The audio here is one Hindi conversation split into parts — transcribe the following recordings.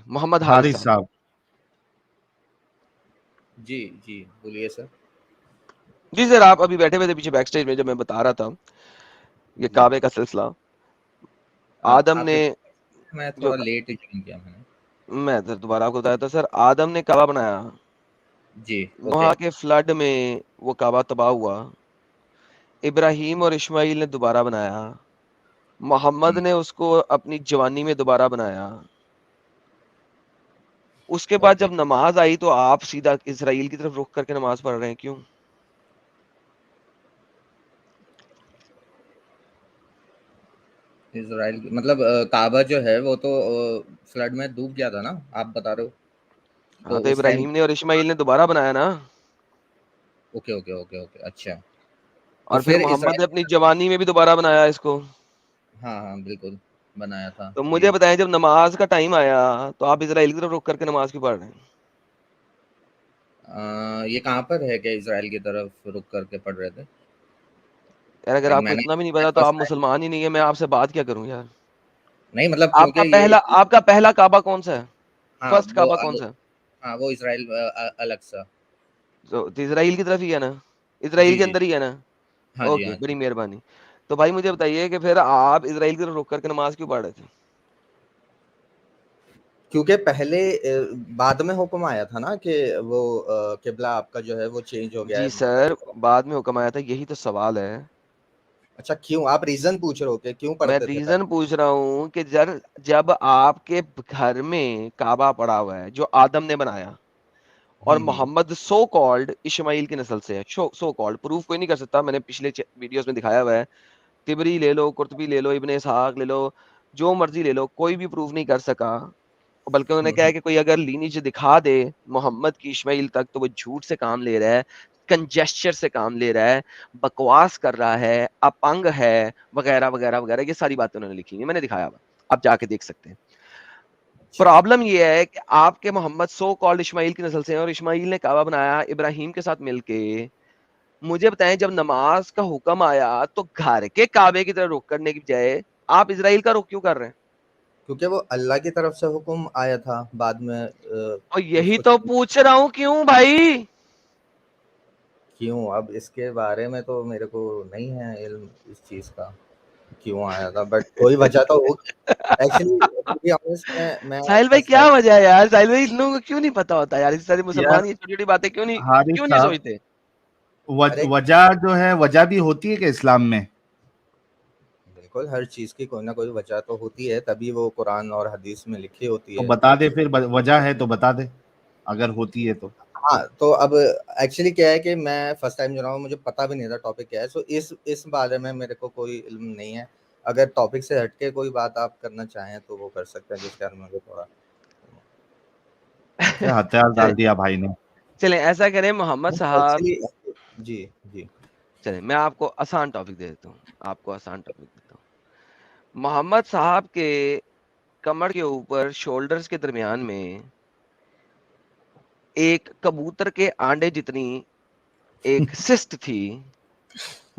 मोहम्मद हारिस हारिस साहब। साहब। जी जी बोलिए सर। जी सर, आप अभी बैठे हुए थे पीछे बैक स्टेज में, जब मैं बता रहा था ये जी काबे का सिलसिला। आदम आपने, ने मैं जो, थोड़ा लेट ज्वाइन किया मैंने। मैं सर दोबारा आपको बताया था सर, आदम ने काबा बनाया, जी ओके। नोहा के फ्लड में वो काबा तबाह हुआ, इब्राहिम और इस्माइल ने दोबारा बनाया, मोहम्मद ने उसको अपनी जवानी में दोबारा बनाया। उसके बाद ओके जब नमाज आई तो आप सीधा इसराइल की तरफ रुख करके नमाज पढ़ रहे हैं, क्यों? इजराइल मतलब काबा जो है वो तो फ्लड में डूब गया था ना, आप बता रहे हो? हाँ, तो तो उस टाइम, इब्राहिम ने और इस्माइल ने दोबारा बनाया ना, ओके ओके ओके ओके अच्छा। तो और फिर फिर मोहम्मद ने इसराइल, अपनी जवानी में भी दोबारा बनाया इसको। हाँ हाँ बिल्कुल बनाया था तो जी। मुझे बताएं, जब नमाज का टाइम आया तो आप इसराइल की तरफ रुख करके नमाज क्यों पढ़ रहे हैं? ये कहाँ पर है कि इसराइल की तरफ रुक करके पढ़ रहे थे? यार अगर लाइक आपको मैंने इतना भी नहीं पता तो फर्स्ट आप टाइम, मुसलमान ही नहीं है, मैं आपसे बात क्या करूं यार। नहीं मतलब क्योंकि ये, आपका पहला काबा कौन सा है? हाँ फर्स्ट वो काबा कौन सा है? हाँ वो इसराइल अलग सा। तो इसराइल की तरफ ही है ना, इसराइल जी के जी अंदर ही है ना। हाँ जी ओके, हाँ बड़ी जी। मेहरबानी। तो भाई मुझे बताइए कि फिर आप इसराइल की तरफ रुक करके नमाज क्यों पढ़ रहे थे? क्योंकि पहले बाद में हुक्म आया था ना कि वो किबला आपका जो है वो चेंज हो गया जी है। सर, बाद में हुक्म आया था, यही तो सवाल है। अच्छा क्यों, आप रीजन पूछ रहे हो कि क्यों मैं पढ़ते थे रीजन पहले? पूछ रहा हूँ कि जब आपके घर में काबा पड़ा हुआ है जो आदम ने बनाया, और हम्म। मोहम्मद सो कॉल्ड इश्माइल की नस्ल से है, सो कॉल्ड, प्रूफ कोई नहीं कर सकता, मैंने पिछले वीडियोस में दिखाया हुआ है। तिबरी ले लो, कुर्तबी ले लो, इब्ने इसहाक ले लो, जो मर्जी ले लो, कोई भी प्रूफ नहीं कर सका। बल्कि उन्होंने कहा है हम्म। कि कोई अगर लीनिज दिखा दे मोहम्मद की इस्माइल तक तो वो झूठ से काम ले रहा है, कंजेस्चर से काम ले रहा है, बकवास कर रहा है, अपंग है, वगैरह वगैरह वगैरह, ये सारी बातें उन्होंने लिखी हुई है, मैंने दिखाया हुआ, आप जाके देख सकते हैं। अच्छा प्रॉब्लम ये है कि आपके मोहम्मद सो कॉल्ड इस्माइल की नस्ल से हैं और इस्माइल ने काबा बनाया इब्राहिम के साथ मिलके। मुझे बताएं, जब नमाज का हुक्म आया तो घर के काबे की तरफ रुख करने की बजाय आप इसराइल का रुख क्यों कर रहे हैं? क्योंकि वो अल्लाह की तरफ से हुक्म आया था, बाद में और यही उसको तो change- पूछ रहा हूं, क्यों भाई? क्यों, अब इसके बारे में तो मेरे को नहीं है इल्म इस चीज का, क्यों आया था, बट कोई वजह तो होगी। एक्चुअली टू बी ऑनेस्ट मैं साहिल भाई, फर्स्ट क्या टाइम, वजह है यार? साहिल भाई, इन लोगों को क्यों नहीं पता होता यार, इस सारे यार मुसलमान ये छोटी छोटी बातें हारिस क्यों नहीं साहब, सोचते? अरे वजह जो है, वजह भी होती है कि इस्लाम में। बिल्कुल हर चीज की कोई ना कोई वजह तो होती है, तभी वो कुरान और हदीस में लिखी होती तो है। बता दे फिर, वजह है तो बता दे, अगर होती है तो। हाँ तो अब एक्चुअली क्या है कि मैं फर्स्ट टाइम जो रहा हूँ, मुझे पता भी नहीं था टॉपिक क्या है, सो इस बारे में मेरे को कोई इल्म नहीं है। अगर टॉपिक से हटके कोई बात आप करना चाहें तो वो कर सकते हैं, जिसके बारे में मुझे थोड़ा क्या हथियार चले डाल दिया भाई ने। चले ऐसा करें मोहम्मद साहब, एक्चुअली। जी जी चले मैं आपको आसान टॉपिक दे देता हूँ, आपको आसान टॉपिक देता हूँ। मोहम्मद साहब के कमर के ऊपर शोल्डर्स के दरमियान में एक कबूतर के अंडे जितनी एक सिस्ट थी।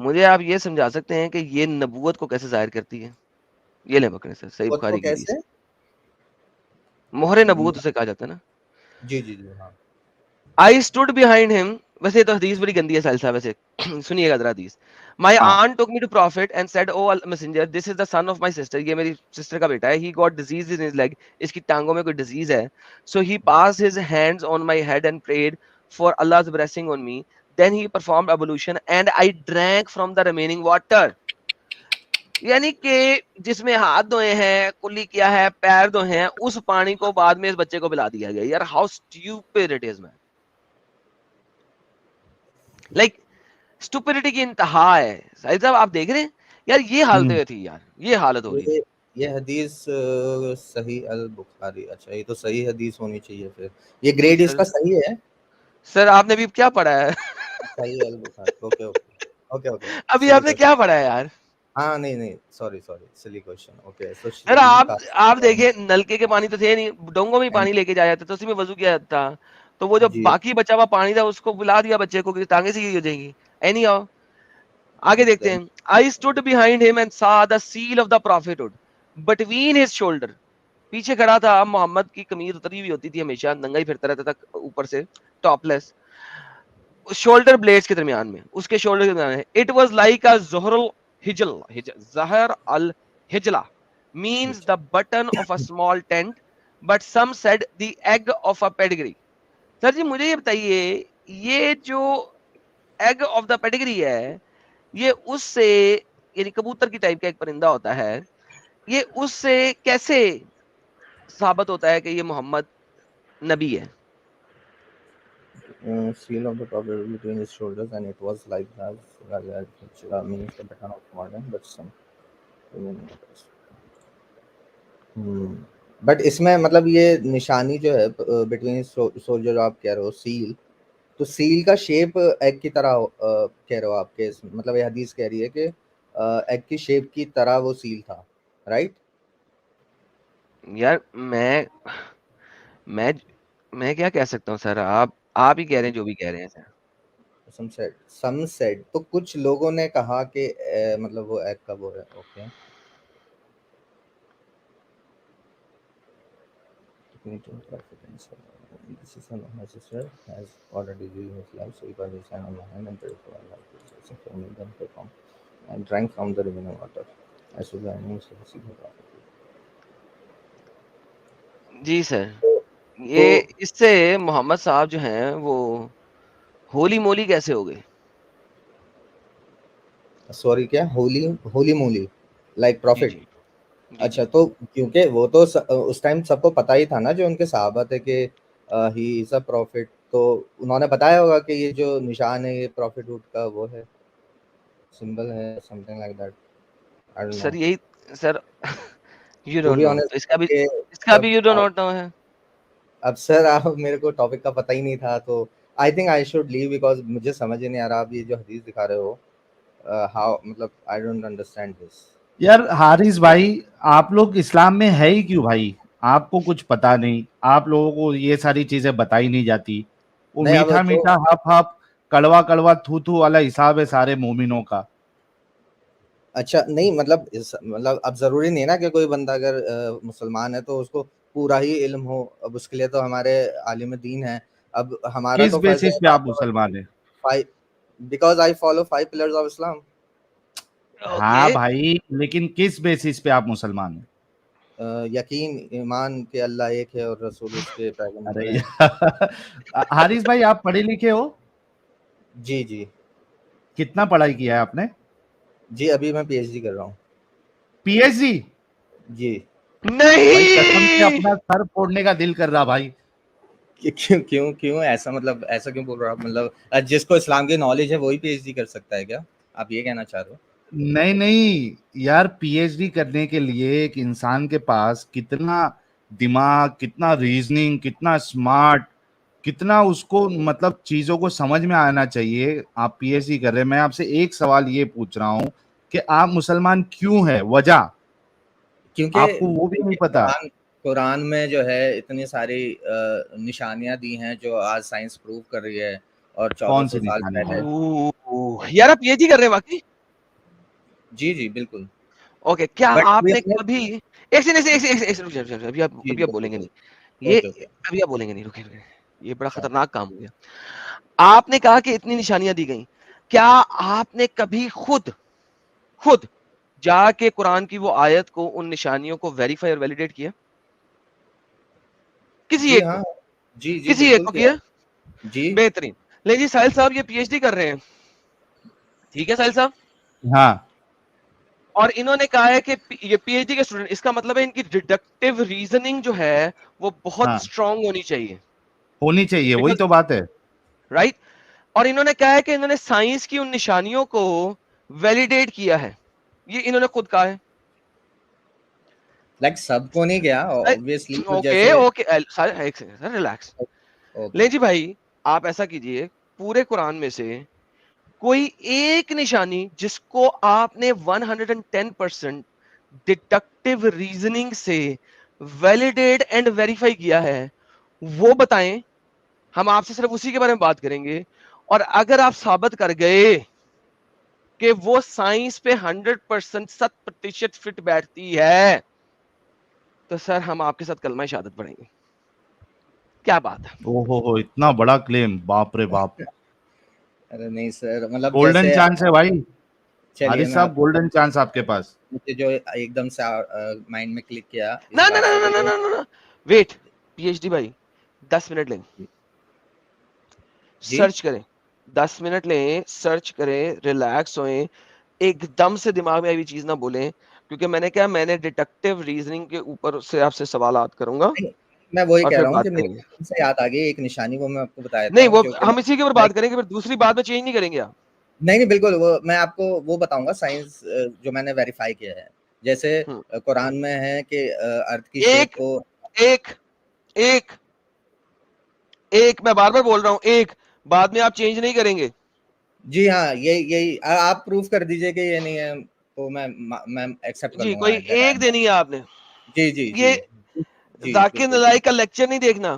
मुझे आप ये समझा सकते हैं कि ये नबूवत को कैसे जाहिर करती है? ये ले पकड़े सर, सही खुद को बुखारी की हदीस, कैसे, मोहरे नबूवत उसे कहा जाता है ना। जी जी जी हाँ आई स्टूड बिहाइंड हिम, वैसे ये तो हदीस बड़ी गंदी है साहिल साहब, वैसे सुनिएगा जरा हदीस। माय हाँ, aunt took me to prophet and said, O messenger, this is the son of my sister, ये मेरी सिस्टर का बेटा है, he got disease in his leg, इसकी टांगों में कोई डिजीज है, so he pass his hands on my head and prayed for अल्लाह's blessing on me, then he performed ablution and I drank from the remaining water. यानी कि जिसमें हाथ धोए हैं, कुल्ली किया है, पैर धोए हैं, उस पानी को बाद में इस बच्चे को पिला दिया गया। यार how stupid it is man, like stupidity की इंतहा है। साहिब साहब, आप देख रहे हैं यार, ये हालत हम्म। थी यार, ये हालत हो रही ये थी। ये हदीस सही अल बुखारी, अच्छा ये तो सही हदीस होनी चाहिए फिर, ये जी ग्रेड सर, इसका सही है। सर आपने भी क्या पढ़ा है? सही अल बुखारी, ओके ओके ओके ओके। अभी सिली आपने क्या क्वेश्चन, पढ़ा है यार? हाँ नहीं नहीं sorry sorry, silly question, okay so sir she आप देखिए, नलके के पानी तो थे नहीं, डोंगों में ही एंड पानी लेके जाया जाता, तो उसी में वजू किया जाता। तो वो जो जी बाकी बचा हुआ पानी था उसको पिला दिया बच्चे को कि टांगे से ही हो जाएंगी। एनी हाउ, आगे देखते देन हैं। I stood behind him and saw the seal of the prophethood between his shoulder. पीछे खड़ा था, मोहम्मद की कमीज उतरी हुई होती थी हमेशा, नंगा ही फिरता रहता था ऊपर से, टॉपलेस, शोल्डर ब्लेड्स के दरमियान में, उसके शोल्डर के दरमियान में। इट वाज लाइक अ ज़हरुल हिजल, ज़हर अल Hijla means the button of a small tent, but some said the egg of a pedigree। Sir ji मुझे ये बताइए, ये जो एग ऑफ द पेडिग्री है, ये उससे, यानी कबूतर की टाइप का एक परिंदा होता है, ये उससे कैसे साबित होता है कि ये मोहम्मद नबी है? Seal of the prophet between his shoulders, and it was like that. Means the button of modern, but some. But इसमें मतलब ये निशानी जो है बिटवीन सोल्जर, जो आप कह रहे हो सील, तो सील का शेप एग की तरह कह रहे हो आपके, मतलब ये हदीस कह रही है कि एग की शेप की तरह वो सील था, राइट? यार मैं क्या कह सकता हूँ सर, आप ही कह रहे हैं जो भी कह रहे हैं सर। सम सेड, तो कुछ लोगों ने कहा कि मतलब वो एग का वो है। Okay, this is son of my sister has already lived his life, so he was his hand on my hand and prayed for Allah to for me, then perform and drank from the remaining water as well as animals to receive the prophet। जी सर, ये इससे मोहम्मद साहब जो हैं वो होली मोली कैसे हो गए? सॉरी, क्या होली होली मोली लाइक जी प्रॉफिट? जी जी अच्छा, जी। तो क्योंकि वो तो उस टाइम सबको पता ही था ना, जो उनके सहाबा थे, कि ही इज अ प्रॉफिट, तो उन्होंने बताया होगा कि ये जो निशान है ये प्रॉफिट हुड का वो है, सिंबल है, something like that. I don't know, sir यही sir you too don't be no, honest तो इसका भी कि अब यू डो नॉट नो है। अब सर आप मेरे को टॉपिक का पता ही नहीं था, तो I think I should leave, because मुझे समझ ही नहीं आ रहा आप ये जो हदीस दिखा रहे हो, हाउ, मतलब आई डोंट अंडरस्टैंड दिस। यार हारिस भाई, आप लोग इस्लाम में है ही क्यों भाई? आपको कुछ पता नहीं, आप लोगों को ये सारी चीजें बताई नहीं जाती। वो नहीं, अब मीठा जो मीठा हप हप, कड़वा कड़वा थू थू वाला हिसाब है सारे मोमिनों का। अच्छा, नहीं मतलब मतलब अब जरूरी नहीं ना कि कोई बंदा अगर मुसलमान है तो उसको पूरा ही इल्म हो। अब उसके लिए तो हमारे आलिम दीन है। अब हमारा किस तो फर्ज है बेसिस पे आप मुसलमान है? Five, because I follow 5 pillars of Islam. Okay. हाँ भाई, लेकिन किस बेसिस पे आप मुसलमान हैं? यकीन, ईमान के अल्लाह एक है और रसूल उसके पैगंबर अरे हैं। यार हारिस भाई, आप पढ़े लिखे हो? जी जी कितना पढ़ाई किया है आपने? जी, अभी मैं पीएचडी कर रहा हूँ। पीएचडी? जी। भाई कसम से नहीं, अपना सर फोड़ने का दिल कर रहा भाई। क्यों क्यों क्यों ऐसा, मतलब ऐसा क्यों बोल रहे हो आप? मतलब जिसको इस्लाम की नॉलेज है वही पीएचडी कर सकता है क्या? आप ये कहना चाह रहे हो? नहीं नहीं यार, पीएचडी करने के लिए एक इंसान के पास कितना दिमाग, कितना रीजनिंग, कितना स्मार्ट, कितना उसको मतलब चीजों को समझ में आना चाहिए। आप पीएचडी कर रहे हैं, मैं आपसे एक सवाल ये पूछ रहा हूँ कि आप मुसलमान क्यों है, वजह क्योंकि आपको वो भी नहीं देखिए, पता? कुरान में जो है इतनी सारी निशानियां दी हैं जो आज साइंस प्रूव कर रही है, और कौन सी 1400 साल निशानी है? पहले। यार आप पीएचडी कर रहे हैं वाकई? जी जी बिल्कुल। ओके, क्या बट आपने कभी, एक सेकंड एक सेकंड, रुक जाओ, जी अभी आप ओके बोलेंगे नहीं ये, ओके ओके। अभी आप बोलेंगे नहीं, रुके रुके, ये बड़ा खतरनाक काम हो गया। आपने कहा कि इतनी निशानियां दी गई, क्या आपने कभी खुद खुद जाके कुरान की वो आयत को, उन निशानियों को वेरीफाई और वैलिडेट किया? किसी जी एक हाँ, को, जी जी किसी एक बिल्कुल को किया। किया? जी बेहतरीन। ले जी, साहिल साहब ये पीएचडी कर रहे हैं, ठीक है साहिल साहब, हाँ, और इन्होंने कहा है कि ये पीएचडी के स्टूडेंट, इसका मतलब है इनकी डिडक्टिव रीजनिंग जो है वो बहुत हाँ, स्ट्रांग होनी चाहिए, होनी चाहिए, वही बिकॉज, तो बात है। राइट। और इन्होंने कहा है कि इन्होंने साइंस की उन निशानियों को वैलिडेट किया है, ये इन्होंने खुद कहा है। लाइक सबको नहीं गया ऑब्वियसली, तो ओके जैसे ओके, एक सेकंड सर, रिलैक्स। ओके। ले जी भाई, आप ऐसा कीजिए, पूरे कुरान में से कोई एक निशानी जिसको आपने 110% डिडक्टिव रीजनिंग से वैलिडेट एंड वेरीफाई किया है, वो बताएं। हम आपसे सिर्फ उसी के बारे में बात करेंगे, और अगर आप साबित कर गए कि वो साइंस पे 100%, 100% फिट बैठती है, तो सर हम आपके साथ कलमा शहादत पढ़ेंगे। क्या बात है। ओहो, इतना बड़ा क्लेम, बाप रे बाप। अरे नहीं सर, मतलब गोल्डन जैसे चांस है भाई, चलिए हारिस मैं साहब, आप गोल्डन चांस आपके पास। मुझे जो एकदम से माइंड में क्लिक किया इस ना ना बात ना से, ना वो ना ये ना ना वेट, पीएचडी भाई 10 मिनट लें, जी सर्च करें, 10 मिनट लें, सर्च करें, रिलैक्स होएं, एकदम से दिमाग में आई हुई चीज ना बोलें, क्योंकि मैंने डिडक्टिव रीजनिंग के ऊपर से आपसे सवालात करूंगा नहीं, मैं वही और कह फिर रहा हूँ बात कि मेरे करेंगे। को से याद आ गई एक निशानी, वो मैं आपको बता देता नहीं हूँ, वो जो कि हम इसी के ऊपर मैं बात करेंगे, फिर दूसरी बात में चेंज नहीं करेंगे आप। नहीं नहीं बिल्कुल, वो मैं आपको वो बताऊंगा साइंस जो मैंने वेरीफाई किया है। जैसे हम्म, कुरान में है कि अर्थ की शेप एक को एक एक एक मैं बार बार बोल रहा हूँ, एक, बाद में आप चेंज नहीं करेंगे। जी हाँ, यही आप प्रूफ कर दीजिए कि ये नहीं है, तो मैं एक्सेप्ट कर जी लूंगा कोई एट द एक टाइम। देनी है आपने। जी जी जी ये जी जाकिर बिल्कुल। नालायक का लेक्चर नहीं देखना,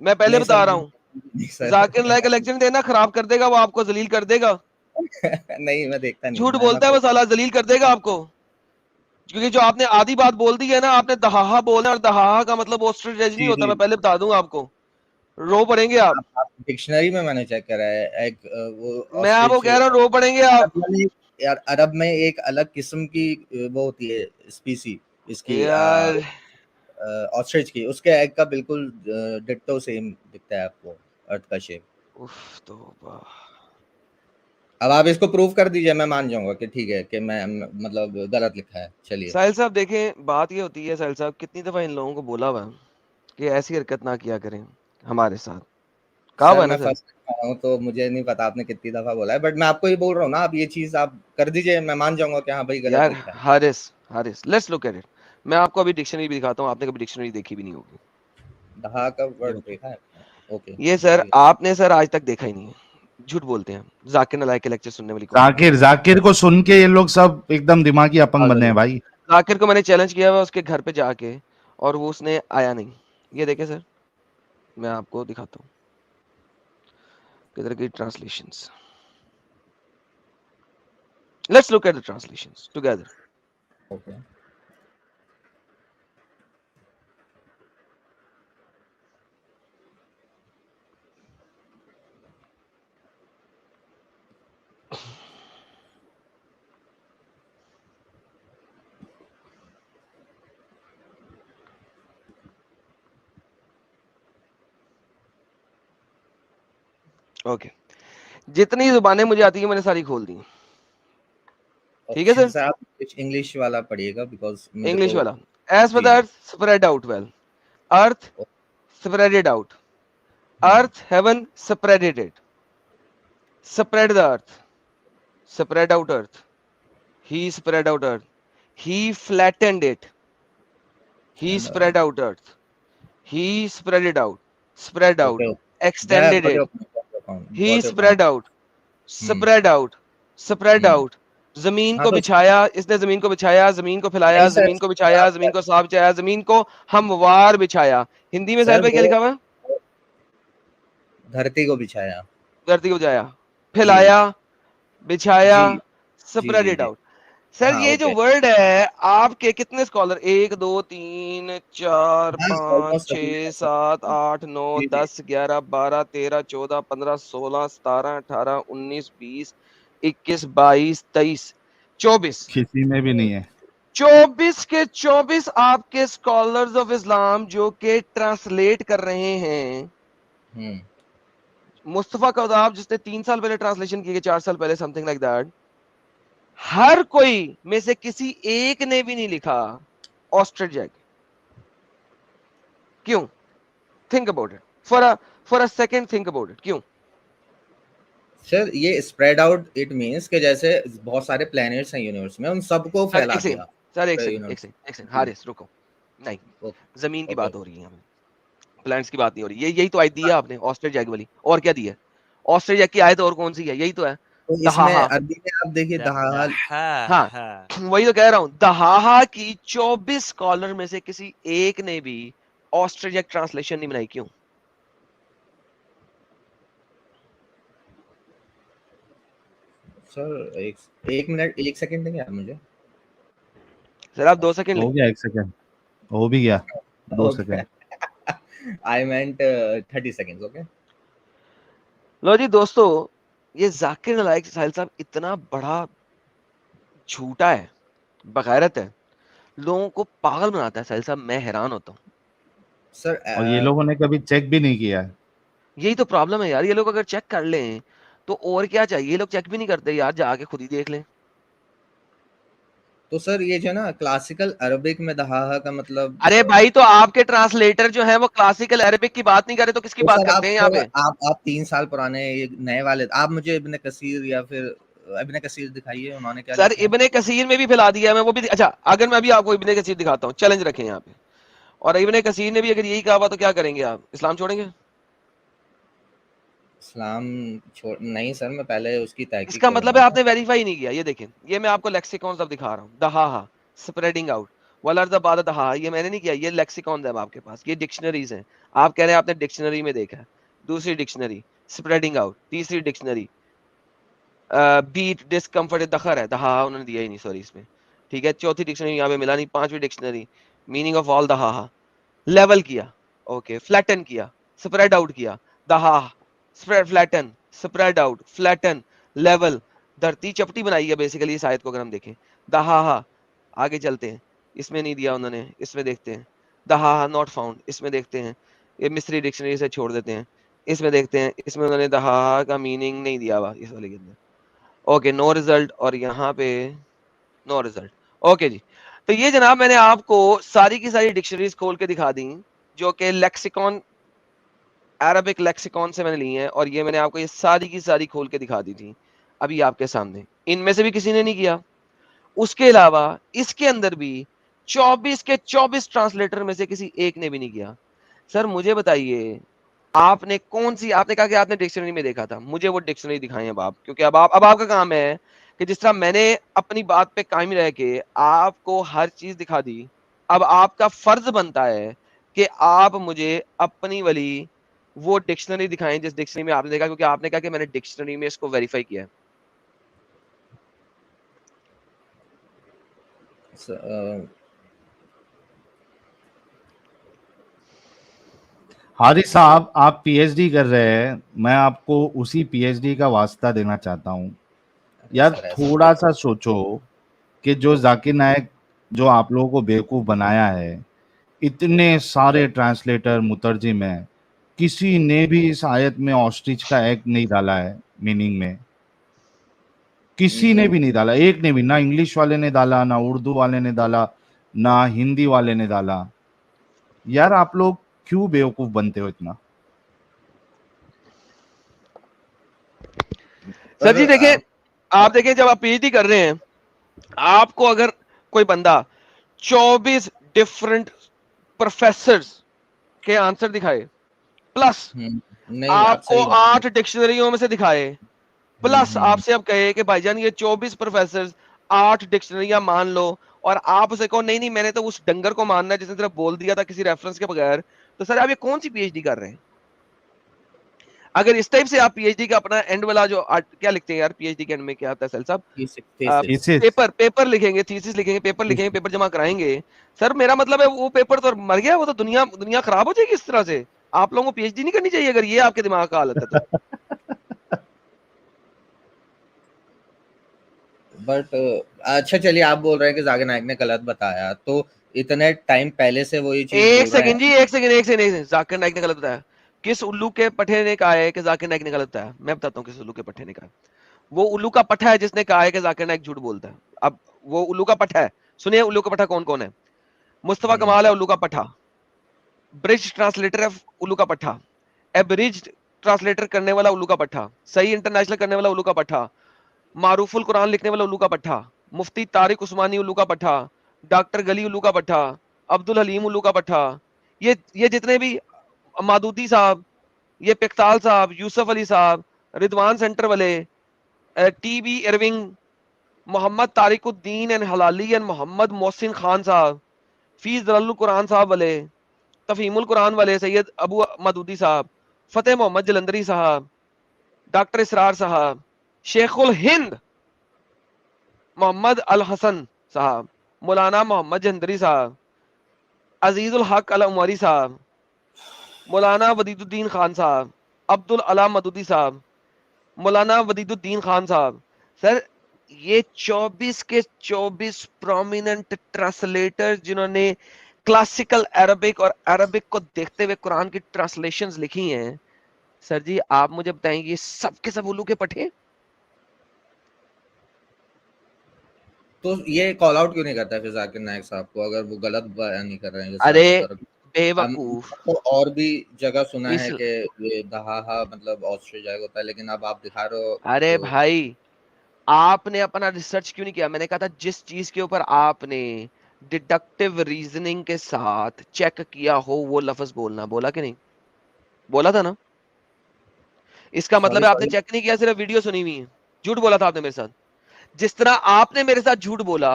मैं पहले नहीं सर, बता रहा हूँ। नहीं सर जाकिर नालायक का लेक्चर नहीं देना, खराब कर देगा, वो आपको जलील कर देगा। नहीं मैं देखता नहीं हूँ, झूठ मैं बोलता है वो साला, जलील कर देगा आपको। क्योंकि जो आपने आधी बात बोल दी है ना, आपने दहाहा बोलना, और दहाहा का मतलब ऑस्ट्रिच नहीं जी होता, जी। मैं पहले बता दूंगा आपको, रो पड़ेंगे आप। आप डिक्शनरी में मैंने चेक करा है, एक वो मैं आपको ऑस्ट्रिच कह रहा हूँ रो पड़ेंगे आप। अरब में, यार अरब में एक अलग किस्म की वो होती है स्पीसी इसकी यार ऑस्ट्रिच की, उसके एग का बिल्कुल डिट्टो सेम दिखता है आपको अर्थ का शेप। उफ तौबा। अब आप इसको प्रूव कर दीजिए, मैं मान जाऊंगा कि ठीक है कि मैं मतलब गलत लिखा है। चलिए साहिल साहब देखें, बात ये होती है साहिल साहब, कितनी दफा इन लोगों को बोला हुआ है कि ऐसी हरकत ना किया करें हमारे साथ, कहा सर, हुआ है ना मैं सर। फर्स्ट टाइम आया हूँ तो मुझे नहीं पता आपने कितनी दफा बोला है, बट मैं आपको ये बोल रहा हूँ ना, आप ये चीज आप कर दीजिए, मैं मान जाऊंगा कि हाँ भाई गलत यार लिखा है। Haris, Haris let's look at it. मैं आपको अभी डिक्शनरी भी दिखाता हूँ, आपने कभी डिक्शनरी देखी भी नहीं होगी। दहा का ये वर्ड बताओ। देखा है? ओके ये सर दिखाइए। आपने सर आज तक देखा ही नहीं है, झूठ बोलते हैं। जाकिर नालायक के लेक्चर सुनने वाली कौम है। जाकिर जाकिर को सुन के ये लोग सब एकदम दिमागी अपंग पागल बने हैं है। भाई। जाकिर को मैंने चैलेंज किया हुआ उसके घर पे जाके, और वो उसने आया नहीं। ये देखे सर, मैं आपको दिखाता हूँ किधर की translations. Let's look at the translations together. Okay okay, जितनी जुबानें मुझे आती है मैंने सारी खोल दी। ठीक है ओके सर। सर, आप कुछ इंग्लिश वाला पढ़िएगा बिकॉज मेरे इंग्लिश को। वाला, एज पर द जी जी। Earth spread out well, earth ओ- spread it out, hmm earth heaven spreaded it, spread the earth, spread out earth, he spread out earth, he flattened it, he and, spread out earth, he spread it out, spread out, okay मैं extended got it, your point, he got your point. spread out, hmm spread out, spread hmm. out, जमीन हाँ को तो बिछाया, इसने जमीन को बिछाया, जमीन को फैलाया, नहीं सर, जमीन को बिछाया, जमीन को साफ बिछाया, जमीन को हमवार बिछाया। हिंदी में साहिल सर भाई क्या वो लिखा हुआ है? धरती को बिछाया। धरती को बिछाया, जी फैलाया, बिछाया, जी जी स्प्रेड जी इट जी। आउट। सर हाँ ये जो ओके। वर्ड है, आपके कितने स्कॉलर, 1 2 3 4 हाँ 5 ऑलमोस्ट सभी 6 ऐसा। 7 8 9 जी जी। 10 11 12 13 14 15 16 17 18 19 20 21 22 23 24, किसी में भी नहीं है। 24 के 24 आपके स्कॉलर्स ऑफ इस्लाम जो के ट्रांसलेट कर रहे हैं। हम्म मुस्तफा कौदाब जिसने 3 साल पहले ट्रांसलेशन किए, 4 साल पहले, समथिंग लाइक दैट, हर कोई में से किसी एक ने भी नहीं लिखा ऑस्ट्रिच जैग। क्यों? Think about it for a second, think about it, क्यों? सर, ये स्प्रेड आउट इट मींस कि जैसे बहुत सारे प्लैनेट्स हैं यूनिवर्स में, उन सबको सर फैला एक सेकंड, दिया सर एक पूरे सेकंड, एक यूनिवर्स। सेकंड, एक सेकंड, जी हारिस रुको। नहीं, ओके जमीन की ओके। बात हो रही है हमें, प्लैनेट्स की बात नहीं हो रही। यही तो आयत दी है आपने ऑस्ट्रिच जैग वाली, और क्या दी है? ऑस्ट्रिच जैग की आयत और कौन सी है? यही तो है, तो इसमें दहाहा। अरबी में आप देखिए दहाल। हाँ, वही तो कह रहा हूं, दहाहा की 24 स्कॉलर में से किसी एक ने भी ऑस्ट्रिच जैग ट्रांसलेशन नहीं बनाई। क्यों? सर एक मिनट, एक सेकंड देंगे आप मुझे? सर आप 2 सेकंड हो लें। गया, 1 सेकंड हो भी गया 2 Okay. Second. I meant 30 seconds. Okay. लो जी दोस्तों, ये जाकिर नाइक साहिल साहब इतना बड़ा झूठा है, बगैरत है, लोगों को पागल बनाता है साहिल साहब, मैं हैरान होता हूँ। Sir, और ये लोगों ने कभी चेक भी नहीं किया है। यही तो प्रॉब्लम है यार, ये लोग अगर चेक कर लें तो और क्या चाहिए, ये लोग चेक भी नहीं करते यार, जाके खुद ही देख लें। तो सर ये जो है ना क्लासिकल अरबिक में दहाहा का मतलब, अरे भाई, तो आपके ट्रांसलेटर जो है वो क्लासिकल अरबिक की बात नहीं करे तो किसकी तो बात सर करते हैं यहाँ पे? आप 3 साल पुराने ये नए वाले, आप मुझे इब्ने कसीर या फिर इब्ने कसीर दिखाइए, उन्होंने क्या सर लिखा है। इब्ने कसीर में भी फैला दिया है, मैं वो भी अच्छा, अगर मैं अभी आपको इब्ने कसीर दिखाता हूँ, चैलेंज रखें यहाँ पे, और इब्ने कसीर ने भी अगर यही कहा हुआ तो क्या करेंगे आप, इस्लाम छोड़ेंगे? इस्लाम छोड़ नहीं सर, मैं पहले उसकी तहकीक इसका मतलब करूंगा है ना। आपने वेरीफाई नहीं किया। ये देखें, ये मैं आपको लेक्सिकॉन सब दिखा रहा हूँ, दहाहा, स्प्रेडिंग आउट, वलर्द बाद दहाहा, ये मैंने नहीं किया, ये लेक्सिकॉन है आपके पास, ये डिक्शनरीज हैं। आप कह रहे हैं आपने डिक्शनरी में देखा है, दूसरी डिक्शनरी स्प्रेडिंग आउट, तीसरी डिक्शनरी बीट डिस्कम्फर्ट दखर है, दहाहा उन्होंने दिया ही नहीं, सॉरी इसमें, ठीक है, चौथी डिक्शनरी यहाँ पे मिला नहीं, पांचवी डिक्शनरी मीनिंग ऑफ ऑल दहाहा, लेवल किया, ओके, फ्लैटन किया, स्प्रेड आउट किया, दहा, spread, flatten, spread out, flatten, level, धरती चपटी बनाई है बेसिकली इस आयत को अगर हम देखें। दहा, आगे चलते हैं, इसमें नहीं दिया उन्होंने, इसमें देखते हैं, दहा नॉट फाउंड, इसमें देखते हैं, ये मिस्री डिक्शनरी से छोड़ देते हैं, इसमें देखते हैं, इसमें उन्होंने दहा का मीनिंग नहीं दिया हुआ इस वाले के अंदर, ओके, नो रिजल्ट, और यहाँ पे नो रिजल्ट, ओके जी। तो ये जनाब मैंने आपको सारी की सारी डिक्शनरीज खोल के दिखा दी, जो कि लेक्सिकॉन, अरबिक लेक्सिकॉन से मैंने ली हैं, और ये मैंने आपको ये सारी की सारी खोल के दिखा दी थी अभी आपके सामने, इनमें से भी किसी ने नहीं किया। उसके अलावा इसके अंदर भी 24 के 24 ट्रांसलेटर में से किसी एक ने भी नहीं किया। सर मुझे बताइए, आपने कौन सी, आपने कहा कि आपने डिक्शनरी में देखा था, मुझे वो डिक्शनरी दिखाएं अब आप, क्योंकि अब आपका काम है कि जिस तरह मैंने अपनी बात पे कायम रह के आपको हर चीज दिखा दी, अब आपका फर्ज बनता है कि आप मुझे अपनी वाली वो डिक्शनरी दिखाएं जिस डिक्शनरी में आपने देखा, क्योंकि आपने कहा कि मैंने डिक्शनरी में इसको वेरीफाई किया है। हारिस साहब, आप पीएचडी कर रहे हैं, मैं आपको उसी पीएचडी का वास्ता देना चाहता हूँ। यार सर ऐसा थोड़ा सा सोचो कि जो जाकिर नायक जो आप लोगों को बेवकूफ बनाया है, इतने सारे ट्रांसलेटर मुतरजिम हैं, किसी ने भी इस आयत में ऑस्ट्रिच का एग नहीं डाला है मीनिंग में, किसी ने भी नहीं डाला, एक ने भी, ना इंग्लिश वाले ने डाला, ना उर्दू वाले ने डाला, ना हिंदी वाले ने डाला। यार आप लोग क्यों बेवकूफ बनते हो इतना? सर जी पर देखिए, आप देखिए जब आप पीएचडी कर रहे हैं, आपको अगर कोई बंदा 24 डिफरेंट प्रोफेसर्स के आंसर दिखाए, प्लस नहीं आप आपको सही बात 8 डिक्शनरियों में से दिखाए, प्लस आपसे अब कहे कि भाईजान ये 24 प्रोफेसर 8 डिक्शनरियां मान लो, और आप उसे कहो नहीं नहीं मैंने तो उस डंगर को मानना है जिसने सिर्फ बोल दिया था किसी रेफरेंस के बगैर, तो सर आप ये कौन सी पीएचडी कर रहे हैं? अगर इस टाइप से आप पीएचडी का अपना एंड वाला जो क्या लिखते हैं यार, पीएचडी के एंड में क्या आता है सर साहब, थीसिस। पेपर लिखेंगे, थीसिस लिखेंगे, पेपर लिखेंगे, पेपर जमा कराएंगे, सर मेरा मतलब है वो पेपर तो मर गया, वो तो दुनिया दुनिया खराब हो जाएगी इस तरह से। आप लोगों को पीएचडी नहीं करनी चाहिए अगर ये आपके दिमाग का हालत है तो। बट अच्छा चलिए, आप बोल रहे हैं कि जाकिर नाइक ने गलत बताया, तो इतने टाइम पहले से वो ये चीज एक बोल रहे सेकंड हैं। जी, एक सेकंड, जाकिर नाइक ने गलत बताया। किस उल्लू के पट्टे ने कहा है कि जाकिर नाइक ने गलत बताया? मैं बताता हूँ किस उल्लू के पट्टे ने कहा। वो उल्लू का पट्टा है जिसने कहा है कि जाकिर नाइक झूठ बोलता है। अब वो उल्लू का पट्टा है, सुनिए उल्लू का पट्टा कौन कौन है। मुस्तफा कमाल है उल्लू का पट्टा, ब्रिज ट्रांसलेटर है उल्लू का पट्टा, एब्रिज ट्रांसलेटर करने वाला उल्लू का पट्टा, सही इंटरनेशनल करने वाला उल्लू का पट्टा, मारूफुल कुरान लिखने वाला उल्लू का पट्टा, मुफ्ती तारिक उस्मानी उल्लू का पट्टा, डॉक्टर गली उल्लू का पट्टा, अब्दुल हलीम उल्लू का पट्टा, ये जितने भी, मादूदी साहब, ये पिकताल साहब, यूसुफ अली साहब, रिदवान सेंटर वाले, TB Irving, Mohammad Tariquddin and हलाली एंड मोहम्मद मोहसिन खान साहब, फीस दलालुल कुरान साहब वाले, तफहीमुल कुरान वाले सैयद अबू मदूदी साहब, फतेह मोहम्मद जलंधरी साहब, डॉक्टर इसरार साहब, शेखुल हिंद मोहम्मद अल हसन साहब, मौलाना मोहम्मद जंदरी साहब, अजीजुल हक अल उमरी साहब, मौलाना वदीदुद्दीन खान साहब, अब्दुल अला मदूदी साहब, मौलाना वदीदुद्दीन खान साहब। सर ये 24 के 24 प्रोमिनेंट ट्रांसलेटर जिन्होंने क्लासिकल अरबिक और अरबिक को देखते हुए कुरान की ट्रांसलेशंस लिखी हैं, सर जी आप मुझे बताएंगे ये सब के सब उल्लू के पट्टे? तो ये कॉल आउट क्यों नहीं करता है फिर जाकिर नायक साहब को, अगर वो गलत बयान नहीं कर रहे हैं जैसे अरे आप बता रहे बेवकूफ, तो और भी जगह सुना है इस कि ये दहाहा मतलब ऑस्ट्रेलिया होता है, लेकिन अब आप दिखा रहे हो अरे तो भाई आपने अपना रिसर्च क्यों नहीं किया? मैंने कहा था जिस चीज के ऊपर आपने डिडक्टिव रीजनिंग के साथ चेक किया हो वो लफ्ज बोलना, बोला कि नहीं? बोला था ना? इसका मतलब सॉरी है आपने सॉरी चेक नहीं किया, सिर्फ वीडियो सुनी हुई है। झूठ बोला था आपने मेरे साथ। जिस तरह आपने मेरे साथ झूठ बोला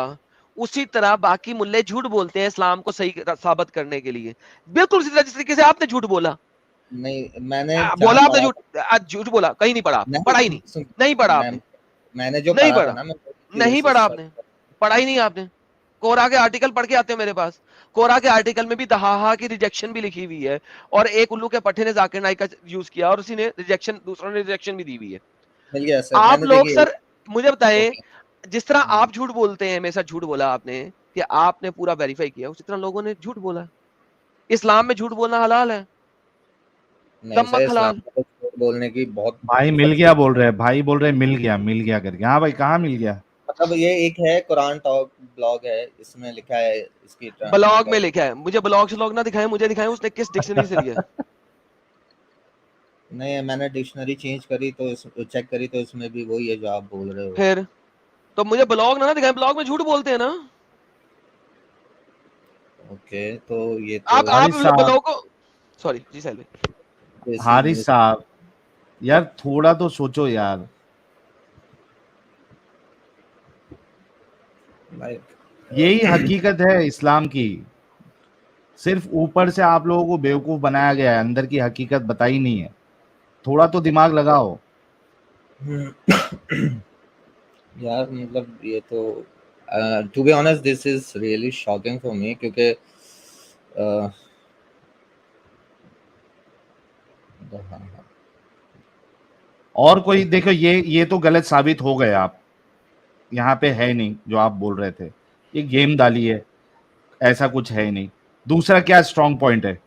उसी तरह बाकी मुल्ले झूठ बोलते हैं इस्लाम को सही साबित करने के लिए, बिल्कुल उसी तरह जिस तरीके से आपने झूठ बोला। नहीं, मैंने जहाँ बोला आपने पढ़ा झूठ, आज झूठ बोला, कहीं नहीं पढ़ा, नहीं पढ़ा ही नहीं, सुन, नहीं पढ़ा मैं आपने, मैंने जो नहीं पढ़ा था पढ़ा, ना मैं कि नहीं उसे पढ़ा आपने, पढ़ा ही नहीं आपने। कोरा के आर्टिकल पढ़ के आते हो मेरे पास, कोरा के आर्टिकल में भी दहाहा की रिजेक्शन भी लिखी हुई है, और एक उल्लू के पट्टे ने जाकिर नाइक का यूज किया और उसी ने रिजेक्शन, दूसरों ने रिजेक्शन भी दी हुई है। मिल गया सर, आप मैंने लोग देखिए सर मुझे बताएं, ओके जिस तरह आप झूठ बोलते हैं, मेरे साथ झूठ बोला आपने कि आपने पूरा वेरीफाई किया, उसी तरह लोगों ने झूठ बोला। इस्लाम में झूठ बोलना हलाल है, नहीं सर, नमक इस्लाम हलाल। में तो झूठ बोलने की बहुत भाई मिल गया बोल रहे हैं, भाई बोल रहे हैं मिल गया करके। हाँ भाई कहाँ मिल गया? मतलब ये एक है कुरान टॉक ब्लॉग है, इसमें लिखा है इसकी ब्लॉग में मतलब लिखा है, मुझे ब्लॉग श्लॉग ना दिखाएं, मुझे दिखाएं उसने किस डिक्शनरी से लिया है। नहीं, मैंने डिक्शनरी चेंज करी तो चेक करी तो इसमें भी वही है जो आप बोल रहे हो। फिर तो मुझे ब्लॉग ना दिखाएं, ब्लॉग में झूठ बोलते हैं ना ओके, तो ये तो आप हारिस साहब, ब्लॉग को। सॉरी जी साहिल भाई। देसी हारिस न्यूज़ साहब यार थोड़ा तो सोचो यार। लाइक यही हकीकत है इस्लाम की, सिर्फ ऊपर से आप लोगों को बेवकूफ बनाया गया है, अंदर की हकीकत बताई नहीं है। थोड़ा तो दिमाग लगाओ। यार मतलब ये तो to be honest this is really shocking for me, क्योंकि uh, हाँ, और कोई देखो, ये तो गलत साबित हो गए आप, यहाँ पे है नहीं जो आप बोल रहे थे, ये गेम डाली है, ऐसा कुछ है ही नहीं। दूसरा क्या स्ट्रॉन्ग पॉइंट है?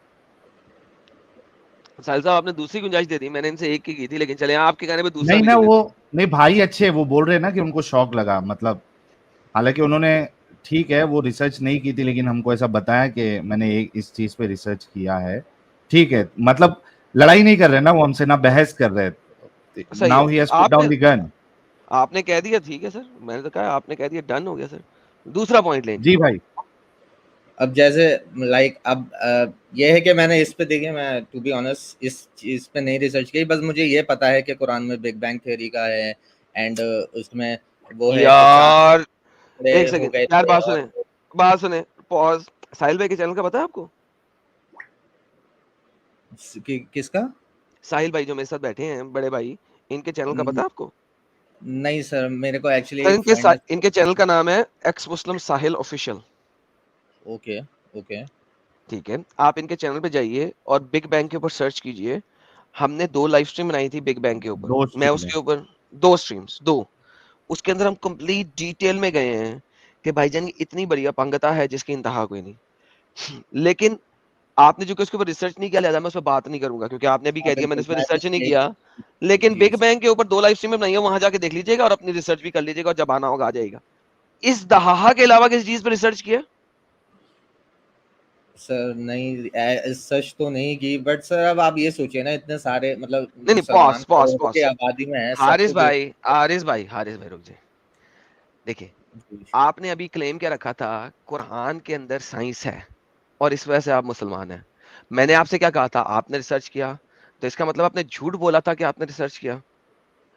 साहिल साहब आपने दूसरी गुंजाइश दे दी, मैंने इनसे एक की थी, लेकिन चले आपके कहने पे दूसरा नहीं भी ना, ले वो लेते हैं। नहीं भाई अच्छे, वो बोल रहे हैं ना कि उनको शौक लगा, मतलब हालांकि उन्होंने ठीक है वो रिसर्च नहीं की थी, लेकिन हमको ऐसा बताया कि मैंने एक इस चीज पे रिसर्च किया है। ठीक है, मतलब लड़ाई नहीं कर रहे ना वो हमसे, ना बहस कर रहे। सही नाउ है, ही हैज पुट आपने डाउन द गन। आपने कह दिया ठीक है सर, मैंने तो कहा आपने कह दिया, डन हो गया सर। दूसरा पॉइंट लें जी। जी भाई। अब जैसे लाइक अब ये है कि मैंने इस पे देखिए, मैं टू बी ऑनेस्ट इस चीज पे नहीं रिसर्च की, बस मुझे ये पता है कि कुरान में बिग बैंग थ्योरी का है, एंड उसमें वो है कि चांद यार बड़े एक हो सेकंड गए यार, थे बात और सुने, बात सुने, पॉज। साहिल भाई के चैनल का पता है आपको? किसका? साहिल भाई जो मेरे साथ बैठे हैं बड़े भाई, इनके चैनल का पता है आपको? नहीं सर, मेरे को एक्चुअली सर एक फ्रेंड ने इनके चैनल का नाम है एक्स मुस्लिम साहिल ऑफिशियल। ओके ओके ठीक है, आप इनके चैनल पे जाइए और बिग बैंग के ऊपर सर्च कीजिए। हमने 2 लाइव स्ट्रीम बनाई थी बिग बैंग के ऊपर, दो मैं स्ट्रीम है। उसके ऊपर 2 स्ट्रीम्स, 2, उसके अंदर हम कंप्लीट डिटेल में गए हैं कि भाईजान की इतनी बढ़िया पंगता है जिसकी इंतहा कोई नहीं। लेकिन आपने जो कि उसके ऊपर रिसर्च नहीं किया, लिहाजा मैं उस पर बात नहीं करूंगा, क्योंकि आपने भी हाँ कह दिया मैंने बिल्कुल, उस पर मैं रिसर्च बस नहीं यही किया। लेकिन जी बिग बैंग के ऊपर 2 लाइव स्ट्रीम बनाई है, वहां जाके देख लीजिएगा और अपनी रिसर्च भी कर लीजिएगा, और जब आना होगा आ जाएगा। इस दहाहा के अलावा किसी चीज पर रिसर्च किया? सर नहीं, सच तो नहीं की, बट सर अब आप ये सोचिए ना, इतने सारे मतलब नहीं नहीं, मुसलमान पॉज पॉज करोड़ों की पॉज। आबादी में है, हारिस सबको भाई, हारिस भाई रुक जाए। देखिए, बेवकूफ। आपने अभी क्लेम क्या रखा था, कुरान के अंदर साइंस है और इस वजह से आप मुसलमान हैं। मैंने आपसे क्या कहा था, आपने रिसर्च किया, तो इसका मतलब आपने झूठ बोला था कि आपने रिसर्च किया।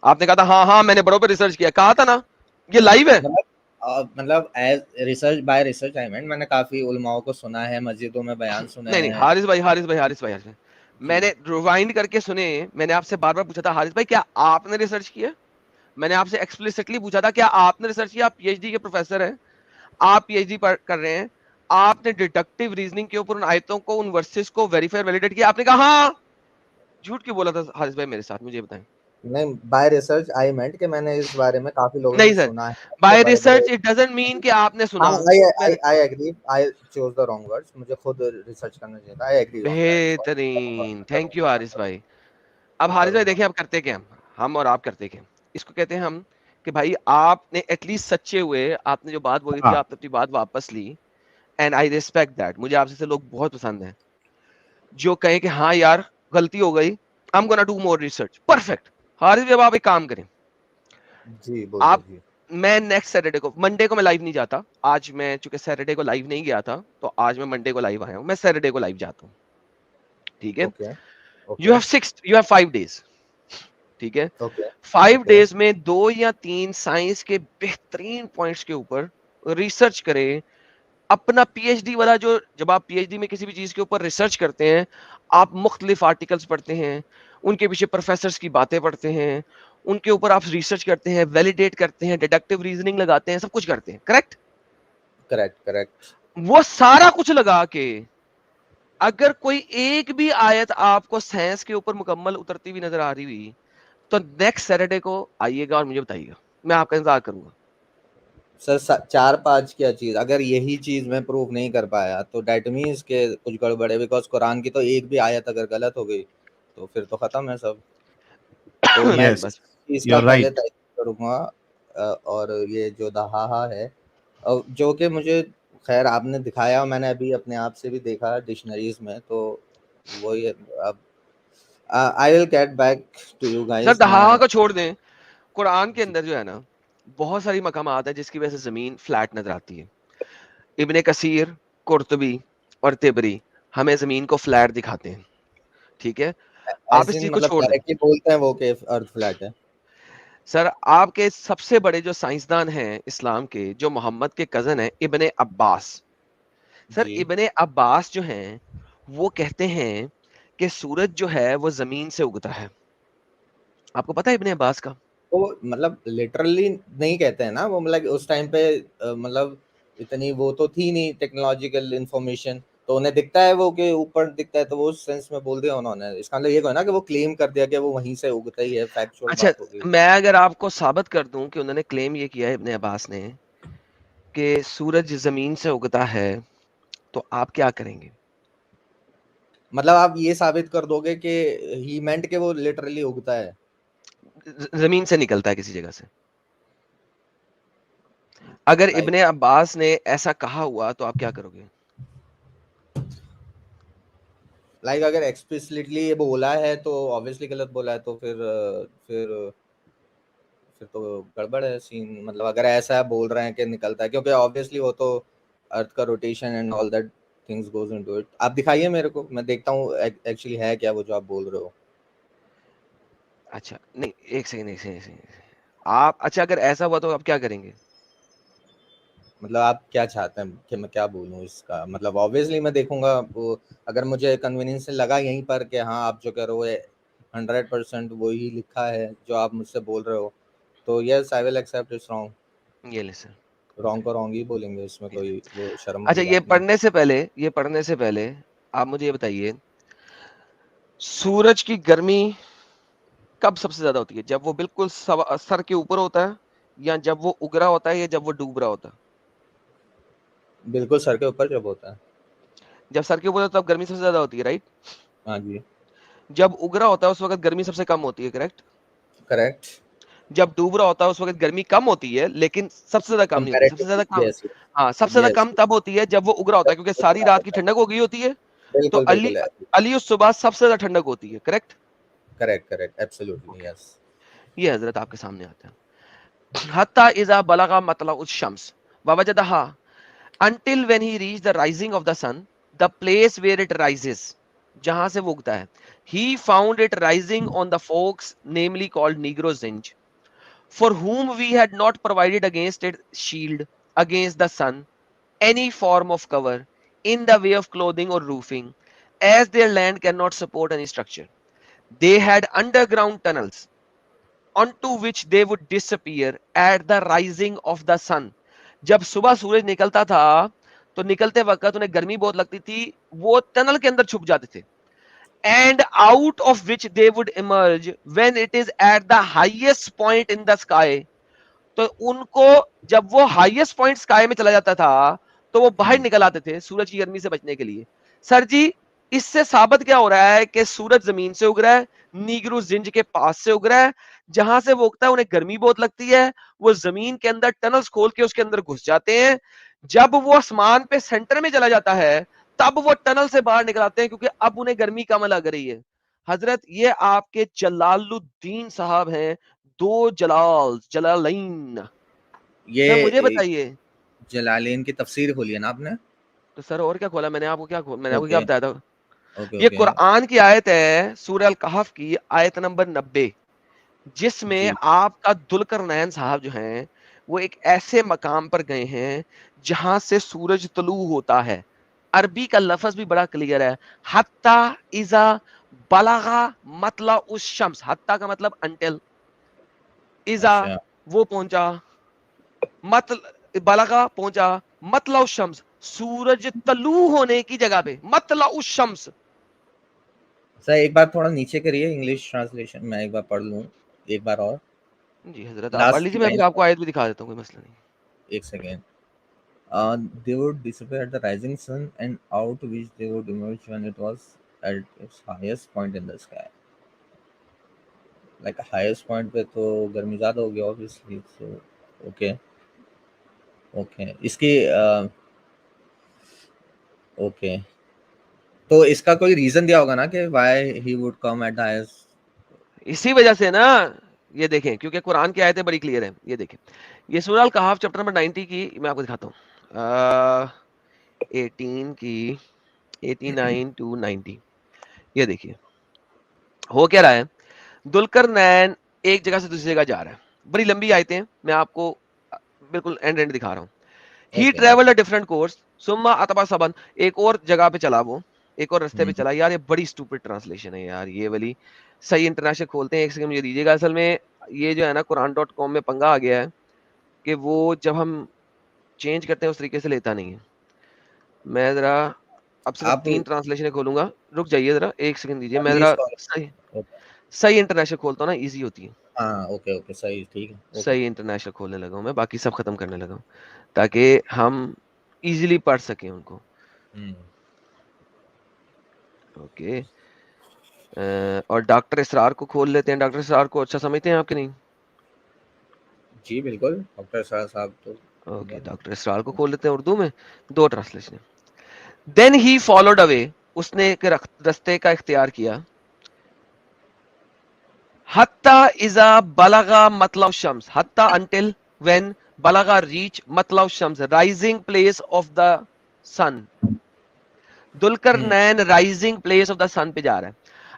आपने कहा था हाँ हाँ मैंने बड़ों पे रिसर्च किया, कहा था ना, ये लाइव है। मतलब मतलब as research by research I mean, मैंने काफी उलमाओं को सुना है, मस्जिदों में बयान सुने नहीं नहीं, हैं। हारिस भाई, जी मैंने रिवाइंड करके सुने। मैंने आपसे बार बार पूछा था हारिस भाई क्या आपने रिसर्च किया? मैंने आपसे एक्सप्लिसिटली पूछा था क्या आपने रिसर्च किया? आप पीएचडी के प्रोफेसर हैं, आप पीएचडी कर रहे हैं, आपने डिडक्टिव रीजनिंग के ऊपर उन आयतों को, उन वर्सेस को वेरीफाई वैलिडेट किया, आपने कहा हाँ, झूठ क्यों बोला था हारिस भाई मेरे साथ, मुझे बताएं। नहीं, बाय रिसर्च आई मेंट कि मैंने इस बारे में काफी लोगों से नहीं सर, सुना है, बाय बड़े बड़े। रिसर्च इट डजंट मीन कि आपने सुना हाँ, हो। I agree, I chose the wrong words, मुझे खुद रिसर्च करना चाहिए था। आई एग्री ऑन बेहतरीन, थैंक यू हारिस दैट। भाई। अब हारिस भाई देखिए, अब करते क्या हम और आप करते क्या, इसको कहते हैं हम कि भाई आपने एटलीस्ट सच्चे हुए, आपने जो बात बोली थी हाँ आपने अपनी बात वापस ली, एंड आई रिस्पेक्ट दैट। मुझे आपसे से लोग बहुत पसंद हैं जो कहें कि हाँ यार गलती हो गई, I am gonna do more research. Perfect. Haris भाई अब आप एक काम करें, जी बोलिए आप, जी। मैं नेक्स्ट सैटरडे को, मंडे को मैं लाइव नहीं जाता, आज मैं चूंकि सैटरडे को लाइव नहीं गया था तो आज मैं मंडे को लाइव आया हूं, मैं सैटरडे को लाइव जाता हूँ, ठीक है। Okay you okay have 5 days, ठीक है। Okay 5 okay. डेज में 2 या 3 साइंस के बेहतरीन पॉइंट्स के ऊपर रिसर्च करें। अपना पीएचडी वाला जो, जब आप पीएचडी में किसी भी चीज के ऊपर रिसर्च करते हैं, आप मुख्तलिफ आर्टिकल्स पढ़ते हैं, उनके पीछे प्रोफेसर्स की बातें पढ़ते हैं, उनके ऊपर आप रिसर्च करते हैं, वैलिडेट करते हैं, डिडक्टिव रीजनिंग लगाते हैं, सब कुछ करते हैं, करेक्ट। Correct correct. वो सारा कुछ लगा के अगर कोई एक भी आयत आपको साइंस के ऊपर मुकम्मल उतरती हुई नजर आ रही हुई, तो नेक्स्ट सैटरडे को आइएगा और मुझे बताइएगा, मैं आपका इंतजार करूंगा। सर 4-5 क्या चीज, अगर यही चीज मैं प्रूव नहीं कर पाया तो डेट मीन्स के कुछ गड़बड़ है, बिकॉज कुरान की तो एक भी आयत अगर गलत हो गई तो फिर तो खत्म है सब। तो मैं यस, बस, इसका यू आर पहले राइट। तहकीक करूंगा। और ये जो दहाहा है, जो कि मुझे, खैर आपने दिखाया, मैंने अभी अपने आप से भी देखा डिक्शनरीज में, तो वही है। अब I will get back to you sir guys. मैं दहाहा को छोड़ दें, कुरान के जी अंदर जो है ना, बहुत सारी मकामात है जिसकी वजह से जमीन फ्लैट नजर आती है। इब्ने कसीर, कुर्तुबी और तिबरी हमें जमीन को फ्लैट दिखाते हैं, ठीक है। आप एज इस इन चीज को मतलब छोड़ दें। डायरेक्टली बोलते हैं वो कि अर्थ फ्लैट है। सर आपके सबसे बड़े जो साइंसदान हैं इस्लाम के, जो मोहम्मद के कजन हैं, इब्ने अब्बास, सर जी, इब्ने अब्बास जो हैं वो कहते हैं कि सूरज जो है वो जमीन से उगता है। आपको पता है इब्ने अब्बास का? तो मतलब लिटरली नहीं कहते हैं ना वो, मतलब उस टाइम पे मतलब इतनी वो तो थी नहीं टेक्नोलॉजिकल इंफॉर्मेशन, तो उन्हें दिखता है वो कि ऊपर दिखता है, तो वो उस सेंस में बोल दिया उन्होंने। इसका मतलब ये है ना कि वो क्लेम कर दिया कि वो वहीं से उगता ही है, फैक्चुअल अच्छा, बात हो गई। मैं अगर आपको साबित कर दूं कि उन्होंने क्लेम ये किया है इब्ने अब्बास ने कि सूरज जमीन से उगता है, तो आप क्या करेंगे? मतलब आप ये साबित कर दोगे कि ही मेंट के वो लिटरली उगता है। जमीन से निकलता है किसी जगह से। अगर लाइक इब्ने अब्बास ने ऐसा कहा हुआ तो आप क्या करोगे? लाइक अगर एक्सप्लिसिटली ये बोला है तो ऑब्वियसली गलत बोला है, तो फिर तो गड़बड़ है सीन। मतलब अगर ऐसा बोल रहे हैं कि निकलता है, क्योंकि ऑब्वियसली वो तो अर्थ का rotation and all that things goes into it. आप दिखाइए मेरे को, मैं देखता हूँ एक्चुअली है क्या वो जो आप बोल रहे हो। अच्छा नहीं, एक सेकंड एक सेकंड एक सेकंड। आप, अच्छा अगर ऐसा हुआ तो आप क्या करेंगे? मतलब आप क्या चाहते हैं कि मैं क्या बोलूँ इसका? मतलब ऑब्वियसली मैं देखूंगा वो, अगर मुझे कन्वीनियंस लगा यहीं पर कि हाँ आप जो कह रहे हो 100% वही लिखा है जो आप मुझसे बोल रहे हो, तो yes I will accept it's wrong. ये ले सर। रॉन्ग को रॉन्ग ही बोलेंगे, इसमें ये ले। कोई वो शर्म अच्छा वाली ये बात नहीं। पढ़ने से पहले, ये पढ़ने से पहले आप मुझे ये बताइए, सूरज की गर्मी कब सबसे ज्यादा होती है? जब वो बिल्कुल सर के ऊपर होता है, या जब वो उग रहा होता है, या जब वो डूब रहा होता है? बिल्कुल सर के ऊपर जब होता है। जब सर के ऊपर होता है तब गर्मी सबसे ज्यादा होती है, राइट। हाँ जी। जब उग रहा होता है उस वक्त गर्मी सबसे कम होती है, करेक्ट। करेक्ट। जब डूब रहा होता है उस वक्त गर्मी कम होती है, लेकिन सबसे ज्यादा कम नहीं होती, सबसे ज्यादा कंपैरेटिवली कम, यस हाँ सबसे ज्यादा यस। कम तब होती है जब वो उग रहा होता है, क्योंकि सारी रात की ठंडक हो गई होती है। तो बिल्कुल अली, बिल्कुल। अली उस सुबह सबसे ज्यादा ठंडक होती है, correct. Correct correct absolutely okay, yes. ये हजरत आपके सामने आता है। हत्ता इजा बलगा मतलउश Shams ववजदहा, until when he reached the rising of the sun, the place where it rises, जहां से वो उगता है, he found it rising on the forks, namely called Negro Zinj, for whom we had not provided against it shield against the sun, any form of cover in the way of clothing or roofing, as their land cannot support any structure. They had underground tunnels onto which they would disappear at the rising of the sun. जब सुबह सूरज निकलता था तो निकलते वक्त उन्हें गर्मी बहुत लगती थी, वो टनल के अंदर छुप जाते थे, and out of which they would emerge when it is at the highest point in the sky. तो उनको जब वो हाईएस्ट पॉइंट स्काई में चला जाता था तो वो बाहर निकल आते थे सूरज की गर्मी से बचने के लिए। सर जी, इससे साबित क्या हो रहा है कि सूरज जमीन से उग रहा है, नीग्रो जिंज के पास से उग रहा है, जहां से वो उगता है उन्हें गर्मी बहुत लगती है, वो जमीन के अंदर टनल्स खोल के उसके अंदर घुस जाते हैं, जब वो आसमान पे सेंटर में चला जाता है तब वो टनल से बाहर निकल आते हैं क्योंकि अब उन्हें गर्मी कम लग रही है। हजरत, ये आपके जलालुद्दीन साहब हैं, दो जलाल जलालैन। सर मुझे ये बताइए। जलालेन की तफसीर खोली है ना आपने? तो सर और क्या खोला मैंने? आपको क्या मैंने आपको क्या ओके बताया था? ओके ये ओके। कुरान की आयत है, सूरह अल कहफ की आयत नंबर 90, जिसमें जी आपका दुलकरनैन साहब जो हैं वो एक ऐसे मकाम पर गए हैं जहां से सूरज तलू होता है। अरबी का लफ्ज भी बड़ा क्लियर है, हत्ता इजा बलगा मतला उस शम्स। हत्ता का मतलब अंटिल, इजा अच्छा वो पहुंचा, मत बलगा पहुंचा, मतला उस शम्स सूरज तलू होने की जगह पे, मतला उस शम्स। सर एक बार थोड़ा नीचे करिए, इंग्लिश ट्रांसलेशन मैं एक बार पढ़ लूँ एक बार और। जी हजरत, आप पढ़ लास्ट लीजिए, मैं लाइन फिर आपको आयत भी दिखा देता हूँ, कोई मसला नहीं। एक second. They would disappear at the rising sun and out which they would emerge when it was at its highest point in the sky. Like highest point पे तो गर्मी ज़्यादा होगी obviously, so okay okay इसकी okay, तो इसका कोई रीजन दिया होगा ना कि why he would come at the highest? इसी वजह से ना, ये देखें, क्योंकि कुरान की आयतें बड़ी क्लियर है। ये देखें, ये सूरह अल कहफ चैप्टर नंबर 90 की मैं आपको दिखाता हूँ, 18 की 89 टू 90। ये देखिए हो क्या रहा है। दुलकर नैन एक जगह से दूसरी जगह जा रहा है, बड़ी लंबी आयतें हैं, मैं आपको बिल्कुल एंड एंड दिखा रहा हूँ। ही Okay travelled a different course सुम्मा अतबा सबन, एक और जगह पे चला, वो एक और रास्ते पे चला। यार ये बड़ी स्टूपिड ट्रांसलेशन है यार, ये वाली। सही इंटरनेशनल खोलते हैं, एक सेकंड मुझे दीजिएगा। असल में ये जो है ना कुरान.com में पंगा आ गया है कि वो जब हम चेंज करते हैं उस तरीके से लेता नहीं है। मैं जरा अब सिर्फ आप 3 ट्रांसलेशन खोलूंगा, रुक जाइए जरा, एक सेकंड दीजिए, मैं इंग्लिश जरा सही सही इंटरनेशनल खोलता हूँ ना, इजी होती है। हाँ ओके ओके सही ठीक है ओके। सही इंटरनेशनल खोलने लगा हूँ मैं, बाकी सब खत्म करने लगा हूँ ताकि हम इजीली पढ़ सकें उनको। ओके, और डॉक्टर इसरार को खोल लेते हैं। डॉक्टर इसरार को अच्छा समझते हैं आपके नहीं? जी बिल्कुल, डॉक्टर साहब तो ओके, डॉक्टर इसरार को खोल लेते हैं। उर्दू में 2 translation. Then he followed away, उसने एक रास्ते का इख्तियार किया। हत्ता इजा बलगा मतलब शम्स, हत्ता अंटिल व्हेन, बलगा रीच मतलब शम्स rising place of the sun. दुलकर नैन rising place of the sun पे जा रहा है।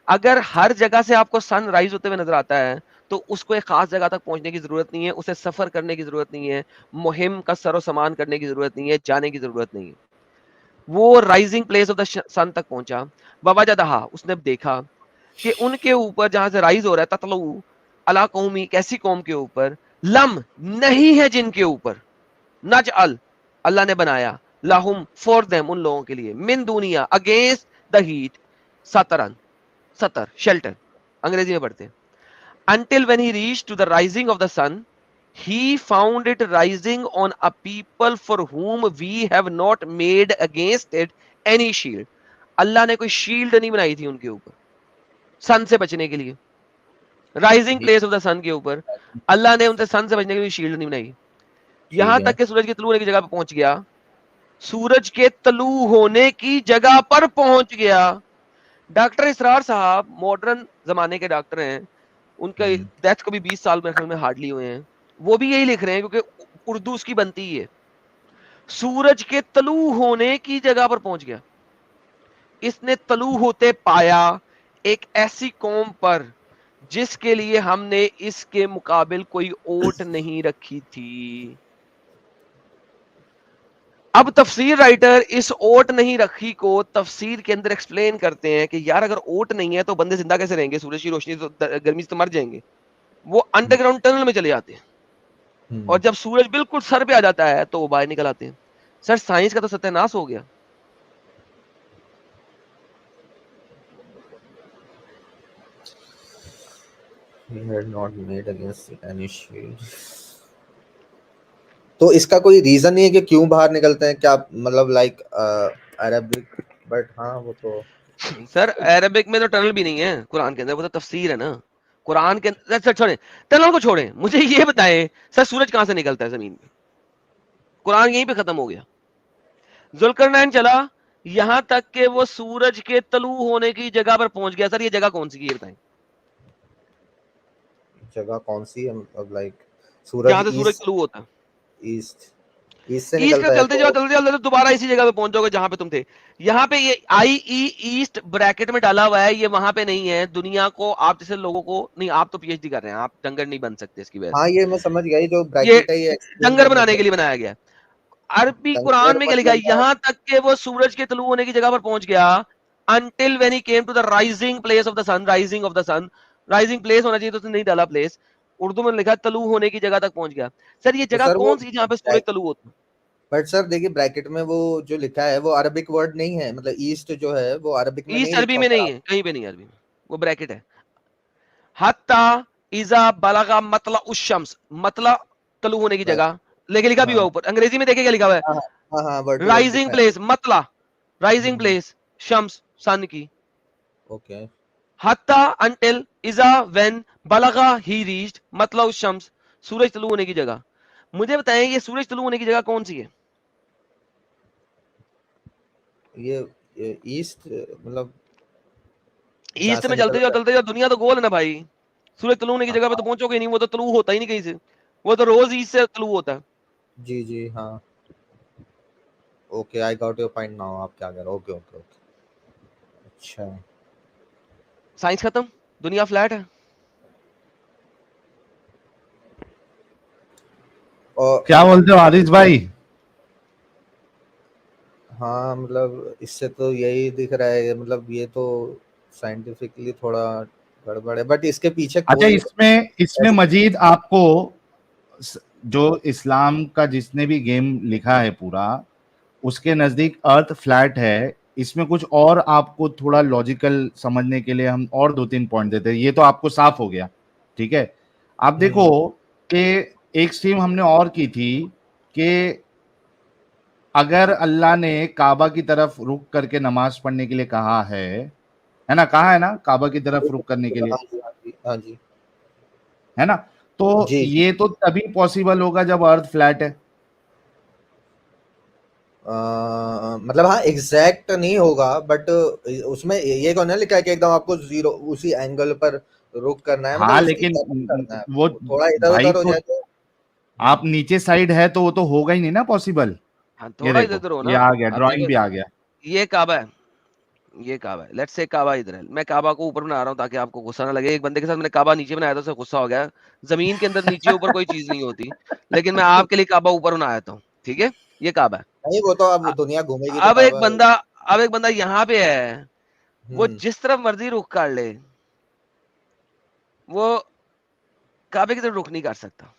अगर हर जगह से आपको सन राइज होते हुए नजर आता है तो उसको एक खास जगह तक पहुंचने की जरूरत नहीं है, उसे सफर करने की जरूरत नहीं है, मुहिम का सरो सामान करने की जरूरत नहीं है, जाने की जरूरत नहीं है। वो राइजिंग प्लेस ऑफ द सन तक पहुंचा। बाबा जदहा, उसने देखा कि उनके ऊपर जहां से राइज हो रहा है, ततलू अला कौमी, कैसी कौम के ऊपर, लम नहीं है जिनके ऊपर, नज अल अल्लाह ने बनाया, लाहुम फॉर देम उन लोगों के लिए, मिन दुनिया अगेंस्ट द हीट, सतरन सतर शेल्टर अंग्रेजी में पढ़ते हैं। Until when he reached to the rising of the sun, he found it rising on a people for whom we have not made against it any shield. अल्लाह ने कोई शील्ड नहीं बनाई थी उनके ऊपर सन से बचने के लिए। राइजिंग प्लेस ऑफ द सन के ऊपर अल्लाह ने उनसे सन से बचने के लिए शील्ड नहीं बनाई। यहां तक कि सूरज के तलू होने की जगह पर पहुंच गया, सूरज के तलू होने की जगह पर पहुंच गया। डॉक्टर इसरार साहब मॉडर्न जमाने के डॉक्टर हैं, उनका डेथ को भी 20 साल में हार्डली हुए हैं, वो भी यही लिख रहे हैं क्योंकि उर्दू उसकी बनती ही है। सूरज के तलू होने की जगह पर पहुंच गया, इसने तलू होते पाया एक ऐसी कौम पर जिसके लिए हमने इसके मुकाबिल कोई ओट नहीं रखी थी। अब तफसीर राइटर इस ओट नहीं रखी को तफसीर के अंदर एक्सप्लेन करते हैं कि यार अगर ओट नहीं है तो बंदे जिंदा कैसे रहेंगे, सूरज की रोशनी तो गर्मी से तो मर जाएंगे। वो अंडरग्राउंड टनल में चले जाते हैं और जब सूरज बिल्कुल सर पे आ जाता है तो वो बाहर निकल आते हैं। सर साइंस का तो सत्यानाश हो गया। He had not made against any shield. तो इसका कोई रीजन नहीं है कि क्यों बाहर निकलते हैं, क्या मतलब लाइक अरबिक, बट हाँ वो तो सर अरबिक में तो टनल भी नहीं है कुरान के अंदर, वो तो तफसीर है ना कुरान के अंदर। सर छोड़े टनल को, छोड़े मुझे ये बताएं सर सूरज कहां से निकलता है जमीन में? कुरान यहीं पे खत्म हो गया। जुल्करनैन चला यहां तक कि वो सूरज के तलू होने की जगह पर पहुंच गया। सर ये जगह कौन सी है ये बताएं? जगह कौन सी है, मतलब लाइक जहां सूरज से सूरज तलू होता है। ईस्ट ईस्ट से ईस्ट का निकलता है चलते जाओ तो दोबारा इसी जगह पे पहुंच जाओगे जहां पे तुम थे। यहाँ पे ये IE ईस्ट ब्रैकेट में डाला हुआ है, ये वहां पे नहीं है। दुनिया को आप जैसे लोगों को नहीं, आप तो PhD कर रहे हैं, आप डंगर नहीं बन सकते इसकी वजह हाँ से। ये मैं समझ गया, ये जो ये ब्रैकेट है ये एक्सप्लेन डंगर करने बनाने के के लिए बनाया गया है। अरबी कुरान डंगर में क्या लिखा है? मतलब यहां तक के वो सूरज के तलू होने की जगह पर पहुंच गया। until when he came to the rising place of the sun, rising of the sun, rising place होना चाहिए तो उसने नहीं डाला प्लेस। उर्दू में लिखा तलू होने की जगह तक पहुंच गया। सर ये तो जगह सर वो, कौन सी जहां पे सूरज तलू होता है? बट सर देखिए ब्रैकेट में वो जो लिखा है वो अरबिक वर्ड नहीं है, मतलब ईस्ट जो है वो अरबिक में नहीं ईस्ट अरबी लिखा में हुआ नहीं है, कहीं पे नहीं है अरबी में, वो ब्रैकेट है। हत्ता इजा बलगा मतला उस शम्स, मतला तलू होने की है। जगह, लेके लिखा भी हुआ हाँ ऊपर, अंग्रेजी में देखे क्या लिखा हुआ है? हाँ हाँ हाँ वर्ड टू वर्ड राइजिंग लिखा है। प्लेस मतला, राइजिंग प्लेस शम्स सन की। ओके हत्ता अंटिल इजा व्हेन बलगा ही रीच्ड मतलब शम्स, सूरज तलू होने की जगह। मुझे बताएं ये सूरज तलू होने की जगह कौन सी है? ये ईस्ट मतलब जहाँ ईस्ट से में निकल रहा चलते जाओ दुनिया तो गोल है ना भाई। सूरज तलू होने की है। जगह पे तो पहुंचोगे नहीं, वो तो तलू होता ही नहीं कहीं से, वो तो रोज ईस्ट से तलू होता है। जी जी हाँ okay I got your point now, आप क्या कह रहे हो, ओके ओके ओके अच्छा। साइंस खत्म, दुनिया फ्लैट है। और क्या बोलते हो आदिश भाई? हाँ मतलब इससे तो यही दिख रहा है, मतलब ये तो साइंटिफिकली थोड़ा गड़बड़ है, बट इसके पीछे अच्छा, कोई इसमें इसमें ऐसी मजीद आपको जो इस्लाम का जिसने भी गेम लिखा है पूरा, उसके नजदीक अर्थ फ्लैट है। इसमें कुछ और आपको थोड़ा लॉजिकल समझने के लिए हम और 2-3 पॉइंट देते हैं। ये तो आपको साफ हो गया, ठीक है। आप देखो कि एक स्ट्रीम हमने और की थी कि अगर अल्लाह ने काबा की तरफ रुक करके नमाज पढ़ने के लिए कहा है ना, कहा है ना, काबा की तरफ रुक करने के लिए, हाँ जी हाँ जी हाँ जी है ना। तो जी जी ये तो तभी पॉसिबल होगा जब अर्थ फ्लैट है। मतलब हाँ एग्जैक्ट नहीं होगा, बट उसमें ये कौन है लिखा है कि एकदम आपको जीरो उसी एंगल पर रुक करना है, मतलब हाँ उसकी लेकिन तरफ करना है, वो थोड़ा इधर भाई उधर हो तो जाए तो आप नीचे साइड है तो वो तो होगा ही नहीं ना पॉसिबल। हाँ ये थोड़ा इधर देखो उधर हो ये ना। आ गया, अब ड्राइंग देखो भी आ गया। ये काबा है, ये काबा है, लेट्स से काबा इधर है। मैं काबा को ऊपर बना रहा हूँ ताकि आपको गुस्सा ना लगे। एक बंदे के साथ मैंने काबा नीचे बनाया था, उसे गुस्सा हो गया। जमीन के अंदर नीचे ऊपर कोई चीज नहीं होती, लेकिन मैं आपके लिए काबा ऊपर बनाया था, ठीक है। ये काबा है। नहीं, वो तो अब अ- दुनिया घूमेगी तो अब एक काबा। बंदा अब एक बंदा यहाँ पे है, वो हम्म जिस तरफ मर्जी रुख कर ले, वो काबे की तरफ रुख नहीं कर सकता।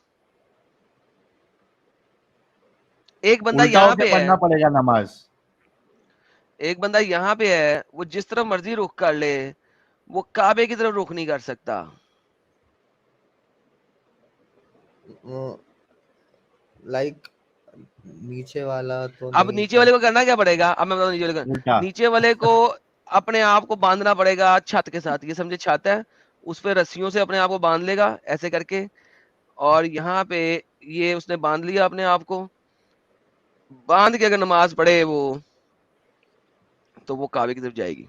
एक बंदा उल्टा यहाँ होके पे पढ़ना है, पड़ेगा नमाज। एक बंदा यहाँ पे है, वो जिस तरफ मर्जी रुख कर ले, वो काबे की तरफ रुख नहीं कर सकता। लाइक नीचे वाला तो अब नहीं नीचे कर। वाले को करना क्या पड़ेगा? अब मैं बताऊं नीचे वाले को, उल्टा। नीचे वाले को अपने आप को बांधना पड़ेगा छत के साथ। ये समझे छत है, उस पे रस्सियों से अपने आप को बांध लेगा ऐसे करके, और यहाँ पे ये उसने बांध लिया अपने आप को। बांध के अगर नमाज पढ़े वो, तो वो काबे की तरफ जाएगी।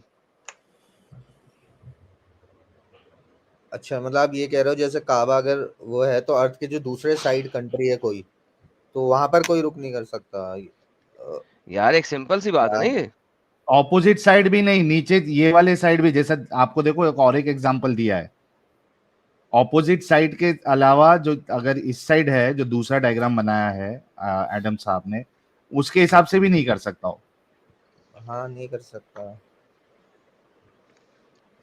अच्छा मतलब आप ये कह रहे हो जैसे काबा अगर वो है तो अर्थ के जो दूसरे साइड कंट्री है कोई, तो वहां पर कोई रुक नहीं कर सकता। यार एक सिंपल सी बात है ना यार ये। ऑपोजिट साइड भी नहीं, नीचे ये वाले साइड भी, जैसा आपको देखो एक और एक एग्जांपल दिया है। ऑपोजिट साइड के अलावा जो अगर इस साइड है, जो दूसरा डायग्राम बनाया है एडम साहब ने, उसके हिसाब से भी नहीं कर सकता हो। हाँ नहीं कर सकता।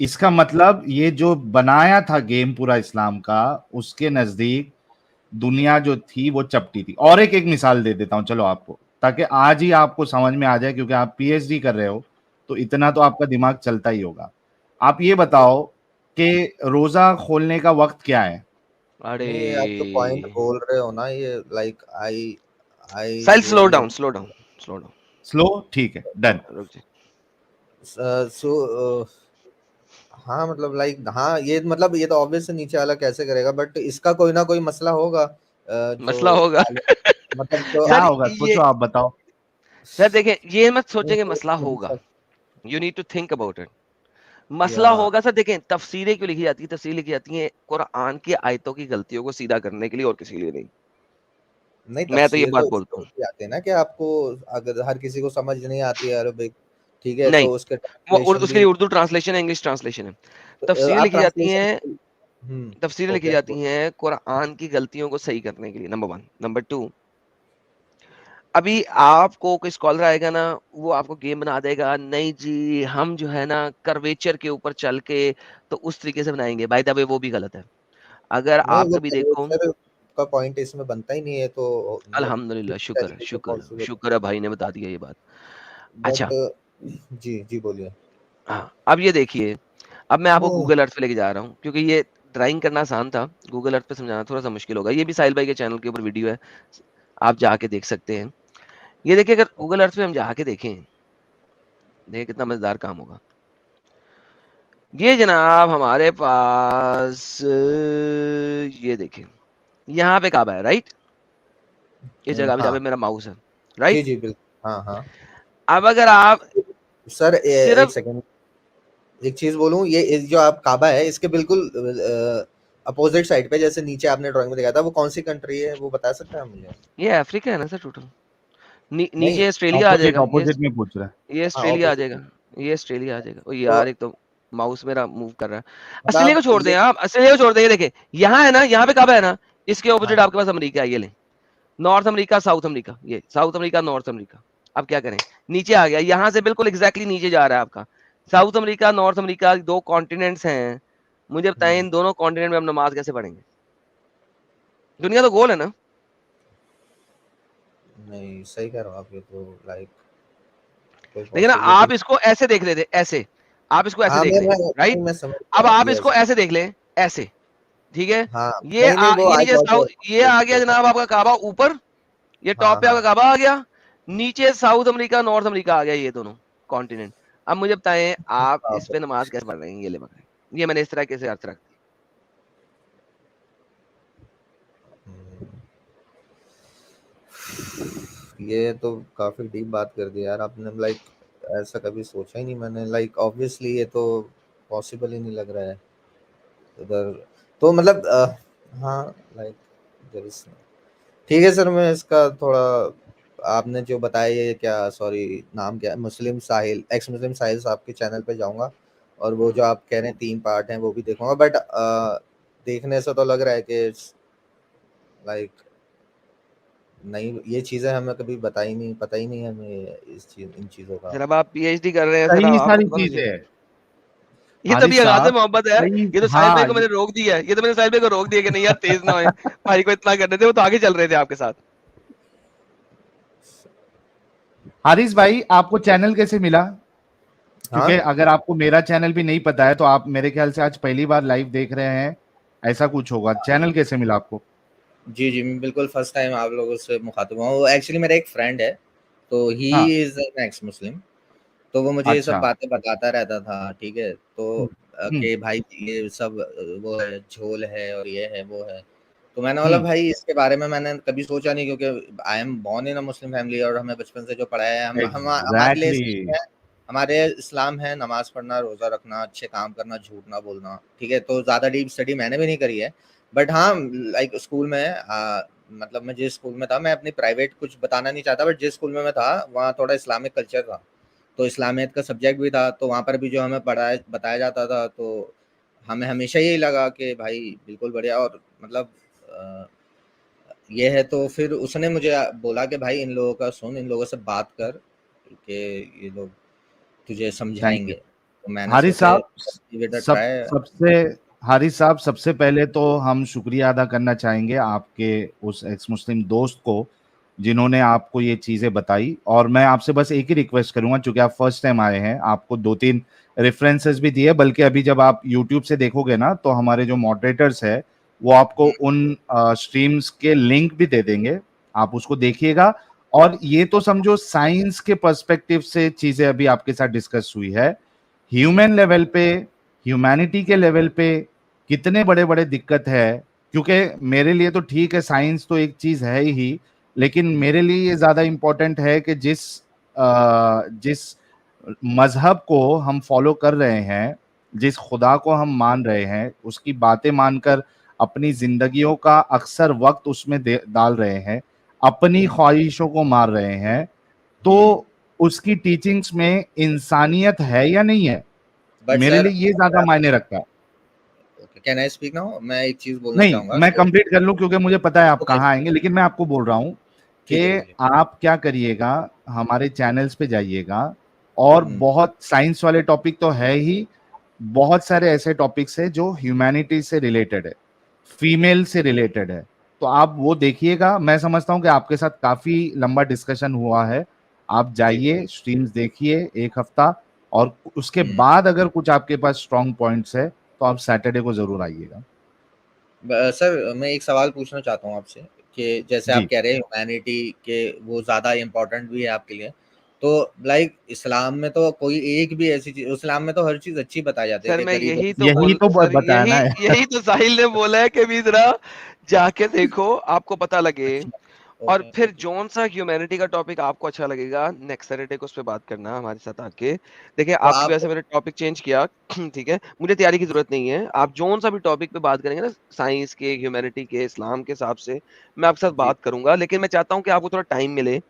इसका मतलब ये जो बनाया था गेम पूरा इस्लाम का, उसके नजदीक दुनिया जो थी वो चपटी थी। और एक एक मिसाल दे देता हूं चलो आपको। ताकि आज ही आपको समझ में आ जाए, क्योंकि आप पीएचडी कर रहे हो तो इतना तो आपका दिमाग चलता ही होगा। आप ये बताओ कि रोजा खोलने का वक्त क्या है? अरे नहीं, आप जो पॉइंट बोल रहे हो ना, ये like I I Sahil, slow really down, slow down, slow down. Slow, ठीक है, डन। रुक जी। सो हाँ मतलब लाइक, हाँ ये मतलब ये तो ऑब्वियस नीचे वाला कैसे करेगा, बट इसका कोई ना कोई मसला होगा मसला जो होगा। मतलब जो क्या सर होगा, ये, सोचो, आप बताओ। सर देखें, ये मत सोचें कि तो मसला होगा। You need to think about it. या मसला होगा सर, देखें तफसीरें क्यों लिखी जाती है? तफसीर लिखी जाती है कुरान की आयतों की गलतियों को सीधा करने के लिए, और किसी के लिए नहीं। नहीं, मैं तो ये तफसीर बात तो बोलता इसलिए हूँ। लिखी जाती है ना कि आपको, अगर हर किसी को समझ नहीं आती है अरबिक, ठीक है, नहीं, तो उसके वो ट्रांसलेशन उसके भी लिए उर्दू ट्रांसलेशन है, इंग्लिश ट्रांसलेशन है। तफसीर आप लिखी जाती ट्रांसलेशन, हैं, तफसीरें लिखी ओके, जाती हैं कुरान की गलतियों को सही करने के लिए, नंबर 1। नंबर 2, अभी आपको कोई स्कॉलर आएगा ना, वो आपको गेम बना देगा, नहीं जी हम जो है ना कर्वेचर के ऊपर चल के तो उस तरीके से बनाएंगे। बाय द वे वो भी गलत है। अगर नहीं आप वो कभी देखो, कर्वेचर का पॉइंट इसमें बनता ही नहीं है, तो मतलब अल्हम्दुलिल्लाह, किसी शुक्र है, तरीके से शुक्र है, पॉसिबल शुक्र है भाई ने बता दिया ये बात। बट अच्छा, जी जी बोलिए। हाँ अब ये देखिए, अब मैं आपको गूगल अर्थ पे लेके जा रहा हूँ, क्योंकि ये ड्राइंग करना आसान था, गूगल अर्थ पे समझाना थोड़ा सा मुश्किल होगा। ये भी साहिल भाई के चैनल के ऊपर वीडियो है, आप जाके देख सकते हैं। ये देखिए, अगर गूगल अर्थ पे हम जाके देखें, देखिए कितना मजेदार काम होगा। ये जनाब हमारे पास ये देखें, यहाँ पे काबा है, राइट? इस जगह पे जहाँ हाँ पे मेरा माउस है, जी राइट? जी बिल्कुल, हाँ हाँ। अब अगर आप सर एक सिर्फ, सेकंड, एक चीज बोलूं, ये जो आप काबा है इसके बिल्कुल अपोजिट साइड पे, जैसे नीचे आपने ड्राइंग में दिखाया था, वो कौन सी कंट्री है वो बता सकते हैं आप मुझे? ये अफ्रीका है ना सर टोटल। नहीं, नीचे ऑस्ट्रेलिया आ ऑपोजिट जाएगा, ऑपोजिट में पूछ रहा है। ये हाँ ऑस्ट्रेलिया आ ऑपोजिट। जाएगा, ये ऑस्ट्रेलिया आ जाएगा। ओ तो यार, एक तो माउस मेरा मूव कर रहा है। ऑस्ट्रेलिया को मतलब छोड़ दें ये, आप, ऑस्ट्रेलिया को छोड़ दें। ये देखें, यहाँ है ना, यहाँ पे काबा है ना, इसके ऑपोजिट हाँ आपके पास अमेरिका है। ये ले, नॉर्थ अमेरिका, साउथ अमेरिका, ये साउथ अमेरिका, नॉर्थ अमेरिका। अब क्या करें? नीचे आ गया, यहाँ से बिल्कुल एग्जैक्टली नीचे जा रहा है आपका south America, north America, 2 continents हैं। मुझे बताएं, इन दोनों कॉन्टिनेंट में हम नमाज कैसे पढ़ेंगे? दुनिया तो गोल है ना। नहीं सही कह रहे हो आप, ये तो लाइक कोई लेकिन पॉसिबिलिटी। आप इसको ऐसे देख लेते, ऐसे आप इसको ऐसे हाँ देख लें, राइट? मैं समझ अब गया, आप यस। इसको ऐसे देख लें, ऐसे, ठीक है? हाँ ये नहीं नहीं, वो ये आई नीचे गॉट साउथ, योर ये आ गया पॉइंट। जनाब आपका काबा ऊपर, ये हाँ टॉप पे आपका हाँ काबा आ गया। नीचे साउथ अमेरिका, नॉर्थ अमेरिका आ गया, ये दोनों कॉन्टिनेंट। अब मुझे बताएं, आप हाँ, इस पे नमाज कैसे पढ़ रहे हैं? ये ले पकड़े, ये मैंने इस तरह कैसे अर्थ रख दी। ये तो काफी डीप बात कर दी यार आपने, लाइक ऐसा कभी सोचा ही नहीं मैंने, लाइक ऑब्वियसली ये तो पॉसिबल ही नहीं लग रहा है उधर, तो मतलब हाँ लाइक देयर इज, ठीक है सर, मैं इसका थोड़ा, आपने जो बताया ये क्या, सॉरी नाम क्या है, मुस्लिम साहिल, एक्स मुस्लिम साहिल साहब के चैनल पे जाऊंगा, और वो जो आप कह रहे हैं 3 पार्ट हैं वो भी देखूंगा, बट देखने से तो लग रहा है कि लाइक नहीं, ये चीजें हमें कभी बताई नहीं, पता ही नहीं है हमें इस चीज, इन चीजों का। सर अब आप पीएचडी कर रहे हैं सर, अब कई आपको सारी तो पता चीजें चाहिए। है ये तभी हारिस आगाज से साहब। मोहब्बत है। कई, ये तो साहिल भाई हाँ, को मैंने रोक दिया है, ये तो मैंने साहिल भाई को रोक दिया कि नहीं यार तेज ना होए, भाई को इतना करने थे, वो तो आगे चल रहे थे आपके साथ। हारिस भाई आपको चैनल कैसे मिला? हाँ क्योंकि अगर आपको मेरा चैनल भी नहीं पता है तो आप मेरे ख्याल से आज पहली बार लाइव देख रहे हैं, ऐसा कुछ होगा। चैनल कैसे मिला आपको? जी जी, मैं बिल्कुल फर्स्ट टाइम आप लोगों से मुखातिब हुआ हूँ, एक्चुअली मेरा एक फ्रेंड है, तो ही हाँ, इज एन एक्स मुस्लिम, तो वो मुझे ये सब अच्छा। बातें बताता रहता था, ठीक है, तो हम्म, हम्म, कि भाई ये सब वो है, झोल है और ये है वो है, तो मैंने बोला हम्म, भाई इसके बारे में मैंने कभी सोचा नहीं, क्योंकि I am born in a Muslim family, और हमें बचपन से जो पढ़ाया है, हम हमारे लिए एग्जैक्टली। इस्लाम है, हमारे इस्लाम है नमाज पढ़ना, रोजा रखना, अच्छे काम करना, झूठ ना बोलना, ठीक है, तो ज्यादा डीप स्टडी मैंने भी नहीं करी है, बट हाँ लाइक स्कूल में मतलब मैं जिस स्कूल में था, मैं अपनी प्राइवेट कुछ बताना नहीं चाहता, बट जिस स्कूल में मैं था वहाँ थोड़ा इस्लामिक कल्चर था, तो इस्लामियत का सब्जेक्ट भी था, तो वहाँ पर भी जो हमें पढ़ाया बताया जाता था, तो हमें हमेशा यही लगा कि भाई बिल्कुल बढ़िया, और मतलब अ, ये है, तो फिर उसने मुझे बोला कि भाई इन लोगों का सुन, इन लोगों से बात कर कि ये लोग तुझे थैंक यू समझाएंगे, तो मैंने हारिस सोचा साहब। गिव इट अ सब ट्राई। सबसे हारिस साहब, सबसे पहले तो हम शुक्रिया अदा करना चाहेंगे आपके उस एक्स मुस्लिम दोस्त को जिन्होंने आपको ये चीजें बताई। और मैं आपसे बस एक ही रिक्वेस्ट करूंगा, चूंकि आप फर्स्ट टाइम आए हैं, आपको 2-3 रेफरेंसेस भी दिए, बल्कि अभी जब आप यूट्यूब से देखोगे ना तो हमारे जो मॉडरेटर्स है वो आपको उन स्ट्रीम्स के लिंक भी दे देंगे, आप उसको देखिएगा। और ये तो समझो साइंस के पर्सपेक्टिव से चीजें अभी आपके साथ डिस्कस हुई है। ह्यूमन लेवल पे, ह्यूमैनिटी के लेवल पे कितने बड़े बड़े दिक्कत है, क्योंकि मेरे लिए तो ठीक है साइंस तो एक चीज है ही, लेकिन मेरे लिए ये ज्यादा इंपॉर्टेंट है कि जिस मजहब को हम फॉलो कर रहे हैं, जिस खुदा को हम मान रहे हैं, उसकी बातें मानकर अपनी जिंदगियों का अक्सर वक्त उसमें डाल रहे हैं, अपनी ख्वाहिशों को मार रहे हैं, तो उसकी टीचिंग्स में इंसानियत है या नहीं है, मेरे लिए ये ज्यादा मायने रखता है। Can I speak now? मैं एक चीज बोलना नहीं, चाहूंगा। मैं कंप्लीट कर लूं क्योंकि मुझे पता है आप Okay. कहाँ आएंगे, लेकिन मैं आपको बोल रहा हूं कि आप क्या करिएगा, हमारे चैनल्स पे जाइएगा, और बहुत साइंस वाले टॉपिक तो है ही, बहुत सारे ऐसे टॉपिक्स है जो ह्यूमैनिटी से रिलेटेड है, फीमेल से रिलेटेड है, तो आप वो देखिएगा। मैं समझता हूं कि आपके साथ काफी लंबा डिस्कशन हुआ है, आप जाइए स्ट्रीम्स देखिए 1 हफ्ता, और उसके बाद अगर कुछ आपके पास स्ट्रॉन्ग पॉइंट्स है तो आप सैटरडे को जरूर आइएगा। सर मैं एक सवाल पूछना चाहता हूँ आपसे कि जैसे आप कह रहे हैं ह्यूमैनिटी के वो ज्यादा इम्पोर्टेंट भी है आपके लिए, तो लाइक इस्लाम में तो कोई एक भी ऐसी चीज, इस्लाम में तो हर चीज अच्छी बताई जाती है सर कि मैं गरीबों यही तो सर बताया ना यही तो साहिल ने बोला है कि भी जरा जाके देखो, आपको पता लगे। और फिर जोन सा ह्यूमैनिटी का टॉपिक आपको अच्छा लगेगा, नेक्स्ट सैटरडे को उस पे बात करना हमारे साथ आके। देखिए तो आपकी आप वजह से मैंने टॉपिक चेंज किया ठीक है, मुझे तैयारी की जरूरत नहीं है, आप जोन सा भी टॉपिक पे बात करेंगे ना, साइंस के, ह्यूमैनिटी के, इस्लाम के हिसाब से मैं आपके साथ जी बात करूंगा, लेकिन मैं चाहता हूँ कि आपको थोड़ा टाइम मिले,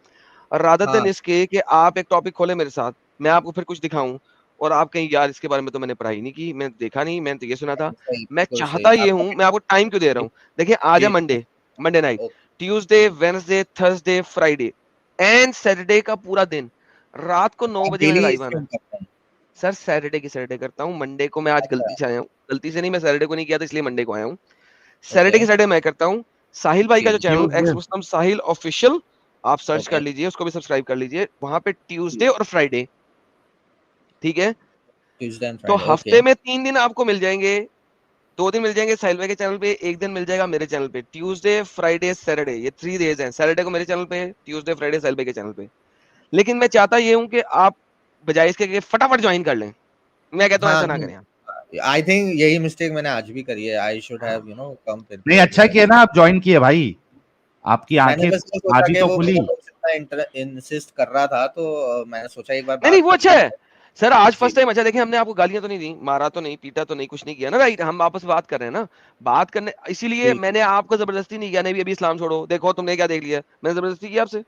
और रादर देन हाँ इसके कि आप एक टॉपिक खोले मेरे साथ, मैं आपको फिर कुछ दिखाऊं, और आप कहीं यार इसके बारे में तो मैंने पढ़ाई नहीं की, मैंने देखा नहीं, मैंने तो ये सुना था। सही, मैं बिल्कुल सही चाहता ये आपका हूं, मैं आपको टाइम क्यों दे रहा हूं, देखिए आज है जी Monday, Monday night, okay Tuesday, Wednesday, Thursday, Friday and Saturday का पूरा दिन रात को 9 आप बजे मैंने डेली लाइव आना स्ट्रीम है। करते हैं? सर सैटरडे की सैटरडे करता हूँ, मंडे को मैं आज अच्छा गलती से आया हूँ, गलती से नहीं, मैं सैटरडे को नहीं किया था इसलिए मंडे को आया हूँ। ओके सैटरडे की सैटरडे मैं करता हूँ। साहिल भाई का जो जी चैनल एक्स ट्यूसडे। मुस्लिम साहिल ऑफिशियल, आप सर्च ओके कर लीजिए, उसको भी सब्सक्राइब कर लीजिए, वहां पे ट्यूसडे और फ्राइडे, ठीक है। ट्यूसडे एंड तो फ्राइडे ओके हफ्ते में 3 दिन आपको मिल जाएंगे, 2 दिन मिल जाएंगे साहिल भाई के चैनल पे, एक दिन मिल जाएगा मेरे चैनल पे, ट्यूसडे फ्राइडे सैटरडे, ये 3 डेज हैं, सैटरडे को मेरे चैनल पे, ट्यूसडे फ्राइडे साहिल भाई के चैनल पे। लेकिन मैं चाहता ये हूँ कि आप बजाय इसके कि फटाफट ज्वाइन कर लें, मैं कहता हूँ हाँ ऐसा ना करें आप। आई थिंक यही मिस्टेक मैंने आज भी करी है। आई शुड हैव कम नहीं, प्रिपेयर्ड अच्छा किया ना आप ज्वाइन किए भाई, आपकी मैंने आंखें बस ये सोचा आज ही कि तो वो खुली। मेरा दोस्त इतना इंसिस्ट कर रहा था, तो मैंने सोचा एक बार नहीं नहीं बात वो कर अच्छा लूं। है। सर आज जी फर्स्ट टाइम अच्छा, देखिए हमने आपको गालियां तो नहीं दी, मारा तो नहीं, पीटा तो नहीं, कुछ नहीं किया ना, राइट, हम आपस में बात कर रहे हैं ना, बात करने, इसीलिए जी मैंने आपको जबरदस्ती नहीं किया, नहीं भी अभी इस्लाम छोड़ो, देखो तुमने क्या देख लिया, मैंने जबरदस्ती किया आपसे,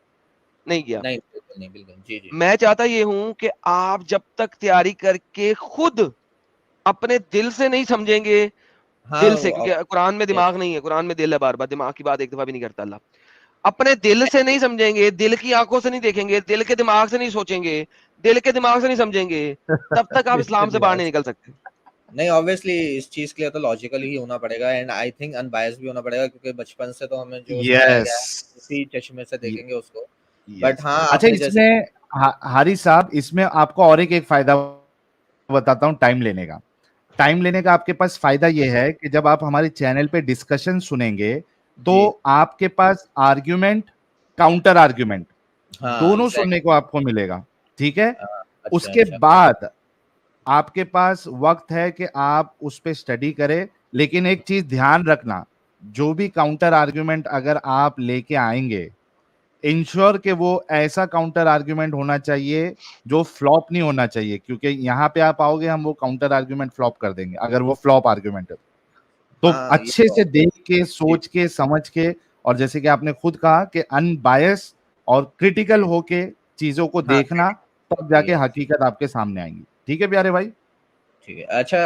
नहीं किया। नहीं बिल्कुल नहीं, बिल्कुल जी जी मैं चाहता ये हूं कि आप जब तक तैयारी करके खुद अपने दिल से नहीं समझेंगे, हाँ दिल से, वो क्योंकि कुरान में yes, दिमाग नहीं है, कुरान में दिल है, बार बार दिमाग की बात एक दफा भी नहीं करता अल्लाह। अपने दिल से नहीं समझेंगे, दिल की आंखों से नहीं देखेंगे, दिल के दिमाग से नहीं सोचेंगे, दिल के दिमाग से नहीं समझेंगे, तब तक आप इस्लाम से बाहर नहीं निकल सकते। नहीं ऑब्वियसली इस चीज के लिए तो लॉजिकल ही होना पड़ेगा, एंड आई थिंक अनबायस्ड भी होना पड़ेगा, क्योंकि बचपन से तो हमें जो सिखाया यस, गया है उसी चश्मे से देखेंगे उसको। But yes. हाँ अच्छा, आपने जैसे इसमें हारिस साहब, इसमें आपको और एक फायदा बताता हूँ टाइम लेने का। टाइम लेने का आपके पास फायदा ये है कि जब आप हमारे चैनल पे डिस्कशन सुनेंगे तो जी आपके पास आर्ग्यूमेंट, काउंटर आर्ग्यूमेंट हाँ दोनों सुनने एग्जैक्टली को आपको मिलेगा, ठीक है। अच्छा उसके अच्छा बाद आपके पास वक्त है कि आप उस पे स्टडी करें, लेकिन एक चीज ध्यान रखना, जो भी काउंटर आर्ग्यूमेंट अगर आप लेके आएंगे, इंश्योर कि वो ऐसा काउंटर आर्ग्यूमेंट होना चाहिए जो फ्लॉप नहीं होना चाहिए, क्योंकि यहाँ पे आप आओगे हम वो काउंटर आर्ग्यूमेंट फ्लॉप कर देंगे अगर वो फ्लॉप आर्ग्यूमेंट है। तो हाँ ये अच्छे तो से देख के, जी सोच के, समझ के, और जैसे कि आपने खुद कहा कि अनबायस और क्रिटिकल होके चीजों को हाँ देखना, तब जाके yes, हकीकत आपके सामने आएंगी। ठीक है प्यारे भाई। ठीक है अच्छा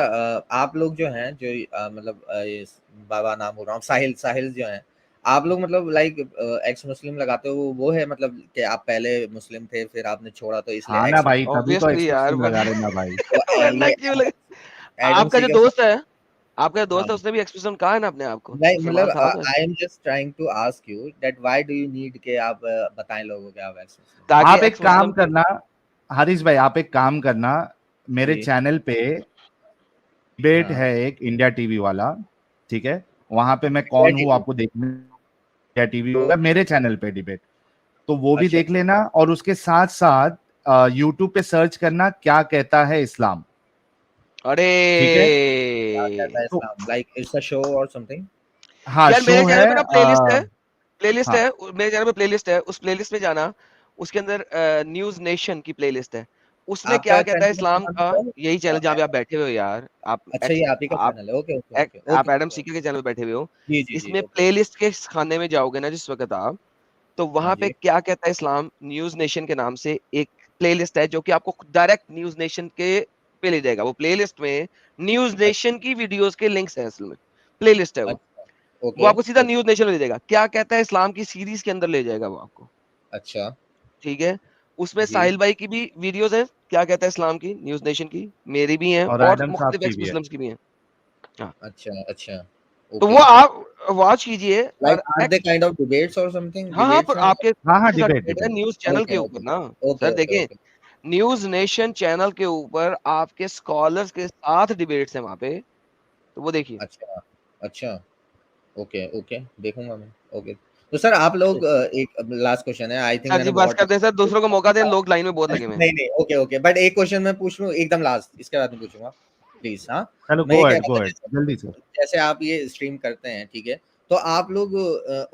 आप लोग जो हैं जो मतलब ये बाबा नाम बोल रहा हूँ, साहिल साहिल जो हैं, आप लोग मतलब लाइक एक्स मुस्लिम लगाते हो, वो है मतलब कि आप पहले मुस्लिम थे फिर आपने छोड़ा तो इसलिए हाँ ना एक्स भाई, मुस्लिम, तभी तो ऑब्वियसली यार एक्सप्रेशन लगा रहे ना भाई। तो वरना ये क्यों लगे। आपका एडेंसी जो के दोस्त है, आपका दोस्त है, हाँ। उसने भी एक्सप्रेशन कहा है ना अपने आप को, नहीं मुसलमान मतलब था वो। I am just trying to ask you that why do you need के आप बताएं लोगों को आप एक्सप्रेशन। ताकि आप एक एक्स काम मुस्लिम करना, हारिस भाई आप एक काम करना, मेरे जी चैनल पे डिबेट हाँ है एक इंडिया टीवी वाला, ठीक है, वहां पे मैं इंडिया कौन हूँ टीवी। आपको देखना, इंडिया टीवी होगा मेरे चैनल पे डिबेट, तो वो भी अच्छा देख लेना, और उसके साथ साथ यूट्यूब पे सर्च करना क्या कहता है इस्लाम, अरे ठीक है। क्या कहता है तो इस्लाम, लाइक इट्स अ शो और समथिंग। हाँ यार मेरे शो चैनल है पे ना प्लेलिस्ट है, प्लेलिस्ट हाँ है मेरे चैनल पे, प्लेलिस्ट है, उस प्लेलिस्ट में जाना, उसके अंदर न्यूज नेशन की प्लेलिस्ट है, उसमें क्या आपका कहता है चैनल इस्लाम का नाम का, क्या है? यही चैनल जहाँ पे आप बैठे हुए हो यार, अच्छा ये आप ही का चैनल है, ओके ओके ओके आप ओके एडम ओके। सीकर के चैनल पे बैठे हुए हो। जी जी जी इसमें ओके। प्लेलिस्ट के खाने में जाओगे ना जिस वक्त आप, तो हाँ वहां पे जी क्या कहता है इस्लाम न्यूज नेशन के नाम से एक प्लेलिस्ट है, जो कि आपको डायरेक्ट न्यूज नेशन के पे ले जाएगा। वो प्लेलिस्ट में न्यूज अच्छा नेशन की वीडियोस के लिंक्स हैं, असल में प्लेलिस्ट है वो। अच्छा वो ओके आपको सीधा ओके न्यूज नेशन में ले जाएगा, क्या कहता है इस्लाम की सीरीज के अंदर ले जाएगा वो आपको। अच्छा ठीक है, उसमें जी साहिल भाई की भी वीडियोस हैं, क्या कहता है इस्लाम की, न्यूज नेशन की, मेरी भी हैं, और और एडम साहब मुख्तलिफ की एक्स भी है। मुस्लिम्स की भी हैं। हाँ, अच्छा अच्छा तो ओके। वो आप वॉच कीजिए। लाइक और are they kind of debates और समथिंग, हाँ हाँ, डिबेट्स पर हैं? आपके हाँ हाँ, साथ डिबेट debate है डिबेट। न्यूज चैनल के ओके ऊपर ओके ना। ओके सर ओके देखें, ओके न्यूज नेशन चैनल के ऊपर आपके स्कॉलर्स के साथ डिबेट्स हैं वहां पे, तो वो देखिए। अच्छा अच्छा ओके ओके देखूंगा मैं। ओके तो सर आप लोग एक लास्ट क्वेश्चन है, आई थिंक सर मैंने जी बस बहुत कर दे सर, दूसरों को मौका दें, लोग लाइन में बहुत लगे हुए हैं। नहीं नहीं ओके ओके बट एक क्वेश्चन मैं पूछ लूं एकदम लास्ट, इसके बाद मैं पूछूंगा प्लीज। हाँ चलो मैं ये कह गो रहा था एड जल्दी से। जैसे जैसे आप ये स्ट्रीम करते हैं ठीक है, तो आप लोग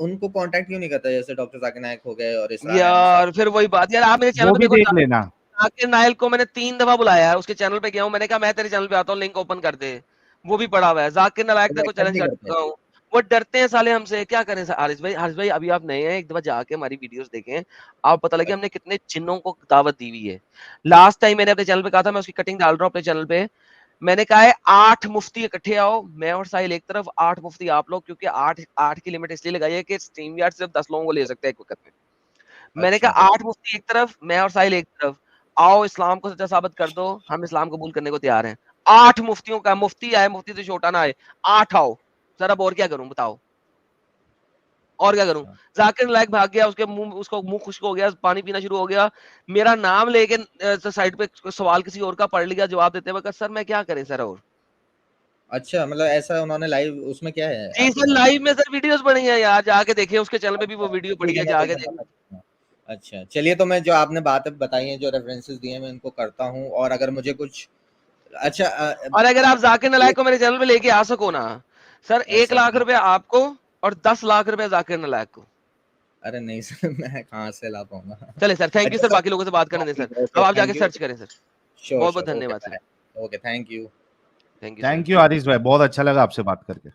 उनको कांटेक्ट क्यों नहीं करते, जैसे डॉक्टर जाकिर नायक हो गए और इसरार अहमद साहब। यार फिर वही बात, यार आप मेरे चैनल वो पे भी देखो, देख लेना। जाकिर नायल को मैंने 3 दफा बुलाया है, उसके चैनल पे गया हूँ, मैंने कहा मैं तेरे चैनल पे आता हूँ, लिंक ओपन कर दे, वो भी पड़ा हुआ है। जाकिर नायक वो तक को एक्सेप्ट चैलेंज नहीं कर करते। चुका हूँ, वो डरते हैं साले हमसे, क्या करें सर। हारिस भाई अभी आप नए हैं, एक दफा जाके हमारी वीडियोस देखें, आप पता लगे हमने कितने चिन्हों को दावत दी हुई है। लास्ट टाइम मैंने अपने चैनल पे कहा था, मैं उसकी कटिंग डाल रहा हूँ अपने चैनल पे, मैंने कहा है 8 मुफ्ती इकट्ठे आओ, मैं और साहिल एक तरफ, 8 मुफ्ती आप लोग, क्योंकि 8 की लिमिट इसलिए लगाई है कि स्ट्रीम यार्ड सिर्फ 10 लोगों को ले सकते हैं एक वक्त में। मैंने अच्छा कहा ओके 8 मुफ्ती एक तरफ, मैं और साहिल एक तरफ, आओ इस्लाम को सच्चा साबित कर दो, हम इस्लाम कबूल करने को तैयार हैं। 8 मुफ्तियों का, मुफ्ती आए, मुफ्ती से छोटा ना आए, 8 आओ। सर अब और क्या करूं बताओ, और क्या करूं। अच्छा जाकिर नायक भाग गया, उसके मुंह, उसको मुंह खुश्क हो गया, पानी पीना शुरू हो गया, मेरा नाम लेके साइड पे सवाल किसी और का पढ़ लिया, जवाब देते हुए, सर मैं क्या करें सर। और अच्छा मतलब ऐसा उन्होंने लाइव उसमें क्या है जी आपके सर, चैनल लाइव में सर वीडियोस बनी है यार, जाके देखिए, उसके चैनल पे भी वो अच्छा वीडियो पड़ी ठीक है है, मैं जाके देखूंगा देखिए। मैं देखूंगा। अच्छा चलिए तो मैं जो आपने बातें बताई हैं, जो रेफरेंसेस दिए हैं मैं इनको करता हूँ, और अगर मुझे कुछ अच्छा और अगर आप जाकिर नालायक को मेरे चैनल पे लेके आ सको ना, सर 1 ऐसा लाख रुपए आपको और 10 लाख रुपए जाकिर नालायक को। अरे नहीं सर मैं कहाँ से ला पाऊंगा। चले सर, थैंक यू अच्छा सर, सर बाकी लोगों से बात करने हाँ दें सर। ठीक है अब ओके आप जाके थैंक यू। सर्च करें सर। श्योर बहुत बहुत श्योर धन्यवाद sir. Okay thank you. Thank you sir. Thank you आरिस भाई, बहुत अच्छा लगा आपसे बात करके।